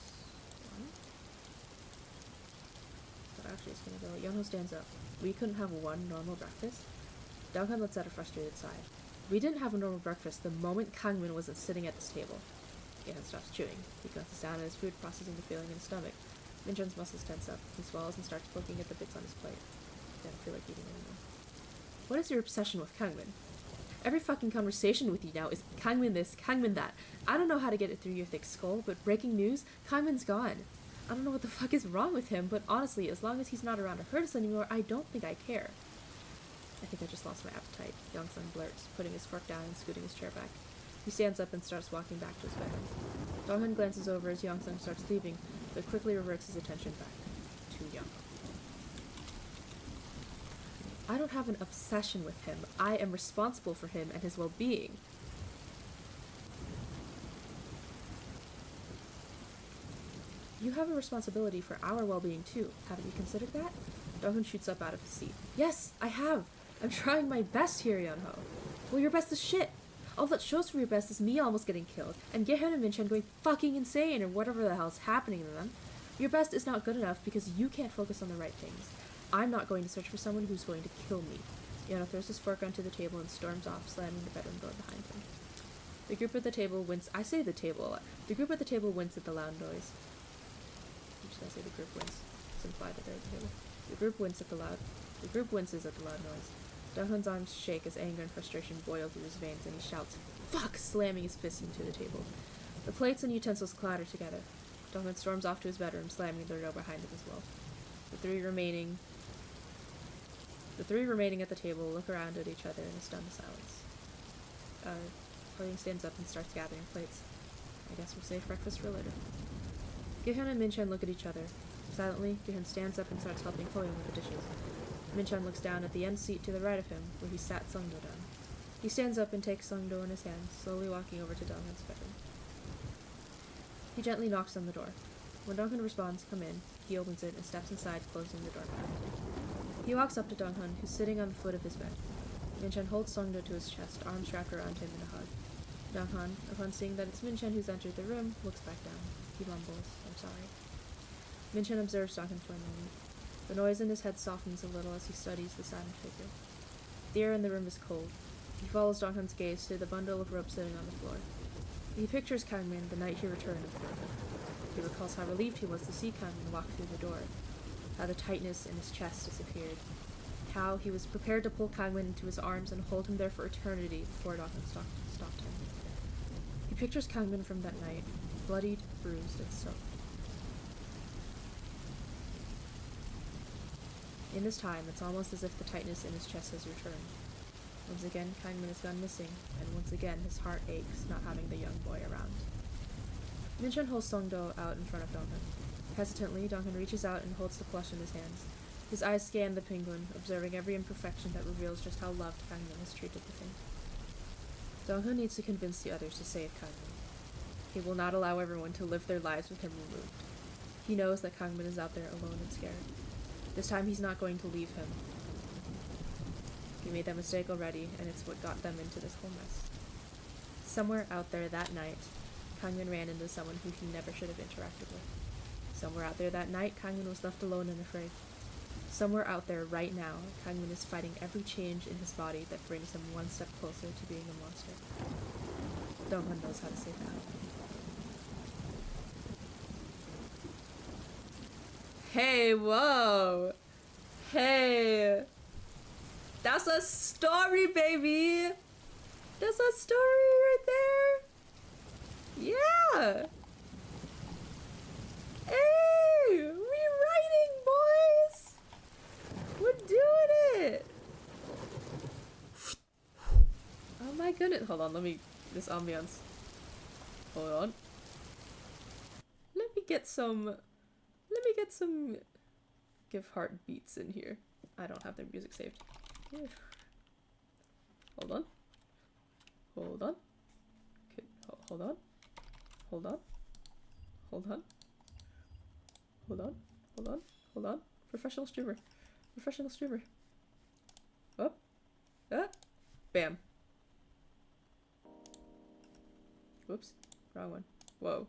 one. So actually it's gonna go... Yeonho stands up. We couldn't have one normal breakfast? Donghan lets out a frustrated sigh. We didn't have a normal breakfast the moment Kangmin wasn't sitting at this table. Yeonho stops chewing. He glances down at his food, processing the feeling in his stomach. Minchan's muscles tense up. He swallows and starts poking at the bits on his plate. They don't feel like eating anymore. What is your obsession with Kangmin? Every fucking conversation with you now is Kangmin this, Kangmin that. I don't know how to get it through your thick skull, but breaking news, Kangmin's gone. I don't know what the fuck is wrong with him, but honestly, as long as he's not around to hurt us anymore, I don't think I care. I think I just lost my appetite, Yongsung blurts, putting his fork down and scooting his chair back. He stands up and starts walking back to his bedroom. Donghan glances over as Yongsung starts leaving, but quickly reverts his attention back to Yeonho. I don't have an obsession with him. I am responsible for him and his well-being. You have a responsibility for our well-being too. Haven't you considered that? Donghan shoots up out of his seat. Yes, I have. I'm trying my best here, Yeonho. Well, your best is shit. All that shows for your best is me almost getting killed, and Gaehyun and Minchan going fucking insane, or whatever the hell's happening to them. Your best is not good enough because you can't focus on the right things. I'm not going to search for someone who's going to kill me. Yeonho throws his fork onto the table and storms off, slamming the bedroom door behind him. The group at the table wince. I say the table a lot. The group at the table wince at the loud noise. Usually I say the group wince. It's implied that they're at the table. The group winces at the loud noise. Donghan's arms shake as anger and frustration boil through his veins, and he shouts, "Fuck!" slamming his fist into the table. The plates and utensils clatter together. Donghan storms off to his bedroom, slamming the door behind him as well. The three remaining at the table look around at each other in a stunned silence. Hoyoung stands up and starts gathering plates. I guess we'll save breakfast for later. Gaehyun and Minchan look at each other. Silently, Gaehyun stands up and starts helping Hoyoung with the dishes. Minchan looks down at the end seat to the right of him, where he sat Sungdo down. He stands up and takes Sungdo in his hand, slowly walking over to Donghan's bedroom. He gently knocks on the door. When Donghan responds, "Come in," he opens it and steps inside, closing the door behind him. He walks up to Donghan, who's sitting on the foot of his bed. Minchen holds Sungdo to his chest, arms wrapped around him in a hug. Donghan, upon seeing that it's Minchen who's entered the room, looks back down. He mumbles, "I'm sorry." Minchen observes Donghan for a moment. The noise in his head softens a little as he studies the silent figure. The air in the room is cold. He follows Donghan's gaze to the bundle of rope sitting on the floor. He pictures Kangmin the night he returned with Donghan. He recalls how relieved he was to see Kangmin walk through the door, how the tightness in his chest disappeared, how he was prepared to pull Kangmin into his arms and hold him there for eternity before Donghan stopped him. He pictures Kangmin from that night, bloodied, bruised, and soaked. In this time, it's almost as if the tightness in his chest has returned. Once again, Kangmin has gone missing, and once again his heart aches not having the young boy around. Minchen holds Songdo out in front of Donghan. Hesitantly, Donghan reaches out and holds the plush in his hands. His eyes scan the penguin, observing every imperfection that reveals just how loved Kangmin has treated the thing. Donghan needs to convince the others to save Kangmin. He will not allow everyone to live their lives with him removed. He knows that Kangmin is out there alone and scared. This time he's not going to leave him. He made that mistake already, and it's what got them into this whole mess. Somewhere out there that night, Kangmin ran into someone who he never should have interacted with. Somewhere out there that night, Kangmin was left alone and afraid. Somewhere out there right now, Kangmin is fighting every change in his body that brings him one step closer to being a monster. Donghan knows how to save that. Hey, whoa! Hey! That's a story, baby! That's a story right there! Yeah! Hey! Rewriting, boys! We're doing it! Oh my goodness. Hold on, this ambiance. Hold on. Let me get some give heart beats in here. I don't have their music saved. Hold on. Hold on. Okay, hold on. Hold on. Hold on. Hold on. Hold on. Hold on. Professional streamer. Professional streamer. Oh. Ah. Bam. Whoops. Wrong one. Whoa.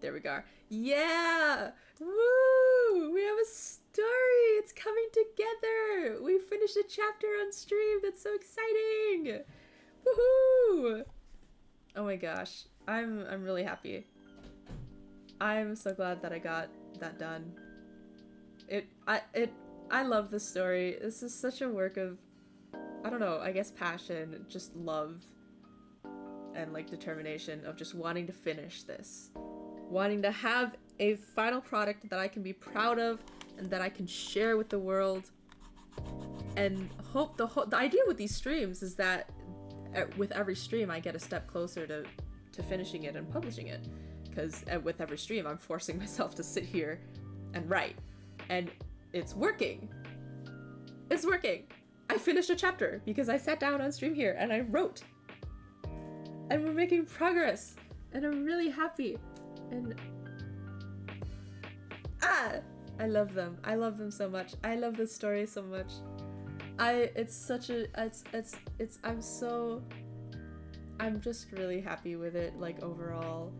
There we go. Yeah! Woo! We have a story! It's coming together! We finished a chapter on stream! That's so exciting! Woohoo! Oh my gosh. I'm really happy. I'm so glad that I got that done. I love this story. This is such a work of, I don't know, I guess passion, just love, and like determination of just wanting to finish this. Wanting to have a final product that I can be proud of and that I can share with the world. And hope the idea with these streams is that with every stream I get a step closer to finishing it and publishing it. Because with every stream I'm forcing myself to sit here and write. And it's working. It's working. I finished a chapter because I sat down on stream here and I wrote. And we're making progress. And I'm really happy. And I love them. I love them so much. I love this story so much. I'm just really happy with it, like, overall,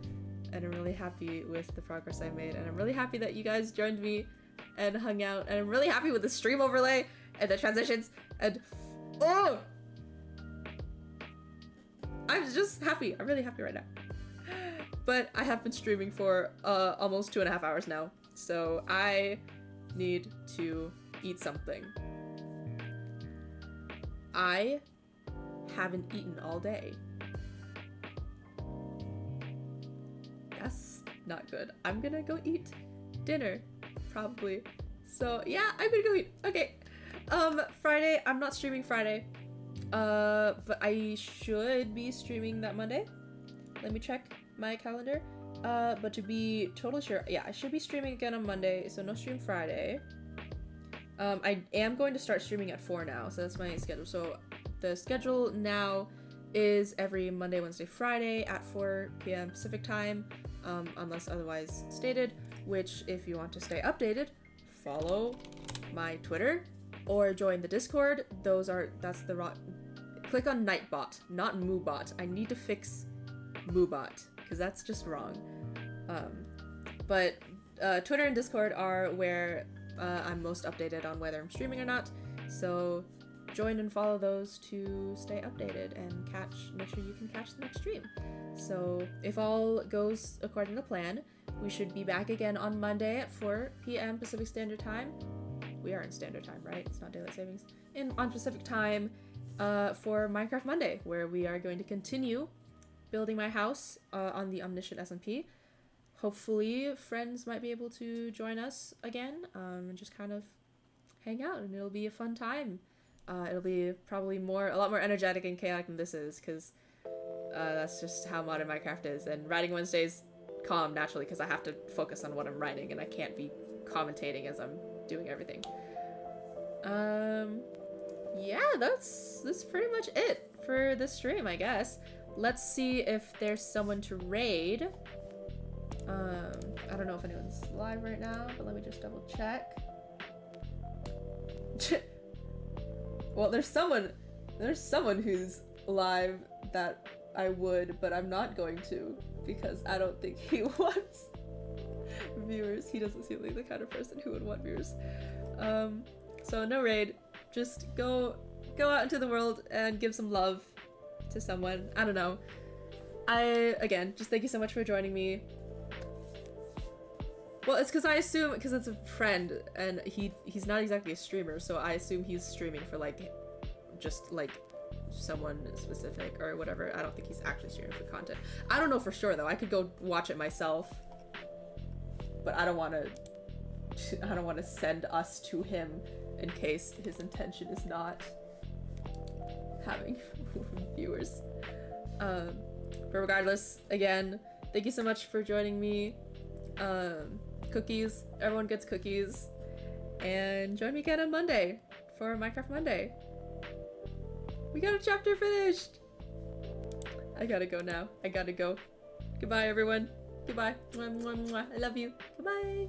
and I'm really happy with the progress I made, and I'm really happy that you guys joined me and hung out, and I'm really happy with the stream overlay and the transitions, and oh, I'm just happy. I'm really happy right now. But I have been streaming for almost 2.5 hours now, so I need to eat something. I haven't eaten all day. That's not good. I'm gonna go eat dinner, probably. So yeah, I'm gonna go eat. Okay. Friday, I'm not streaming Friday. But I should be streaming that Monday. Let me check my calendar. But to be totally sure, yeah, I should be streaming again on Monday, so no stream Friday. I am going to start streaming at 4 now, so that's my schedule. So the schedule now is every Monday, Wednesday, Friday at 4 p.m. Pacific time, unless otherwise stated, which if you want to stay updated, follow my Twitter or join the Discord. Click on Nightbot, not Moobot. I need to fix Moobot, because that's just wrong. But Twitter and Discord are where I'm most updated on whether I'm streaming or not, so join and follow those to stay updated and make sure you can catch the next stream. So if all goes according to plan, we should be back again on Monday at 4 p.m. Pacific Standard Time. We are in Standard Time, right? It's not Daylight Savings. On Pacific Time for Minecraft Monday, where we are going to continue building my house on the Omniscient SMP. Hopefully friends might be able to join us again and just kind of hang out, and it'll be a fun time. It'll be probably a lot more energetic and chaotic than this is, because that's just how modern Minecraft is. And writing Wednesdays calm naturally because I have to focus on what I'm writing and I can't be commentating as I'm doing everything. Yeah, that's pretty much it for this stream, I guess. Let's see if there's someone to raid. I don't know if anyone's live right now, but let me just double check. Well, there's someone who's live that I would, but I'm not going to because I don't think he wants viewers. He doesn't seem like the kind of person who would want viewers. So no raid. Just go out into the world and give some love to someone. I don't know. Again, just thank you so much for joining me. Well, it's because it's a friend, and he's not exactly a streamer, so I assume he's streaming for, just, someone specific or whatever. I don't think he's actually streaming for content. I don't know for sure, though. I could go watch it myself, but I don't want to send us to him in case his intention is not having viewers. But regardless, again, thank you so much for joining me. Cookies. Everyone gets cookies. And join me again on Monday for Minecraft Monday. We got a chapter finished! I gotta go now. I gotta go. Goodbye, everyone. Goodbye. Mwah, mwah, mwah. I love you. Goodbye.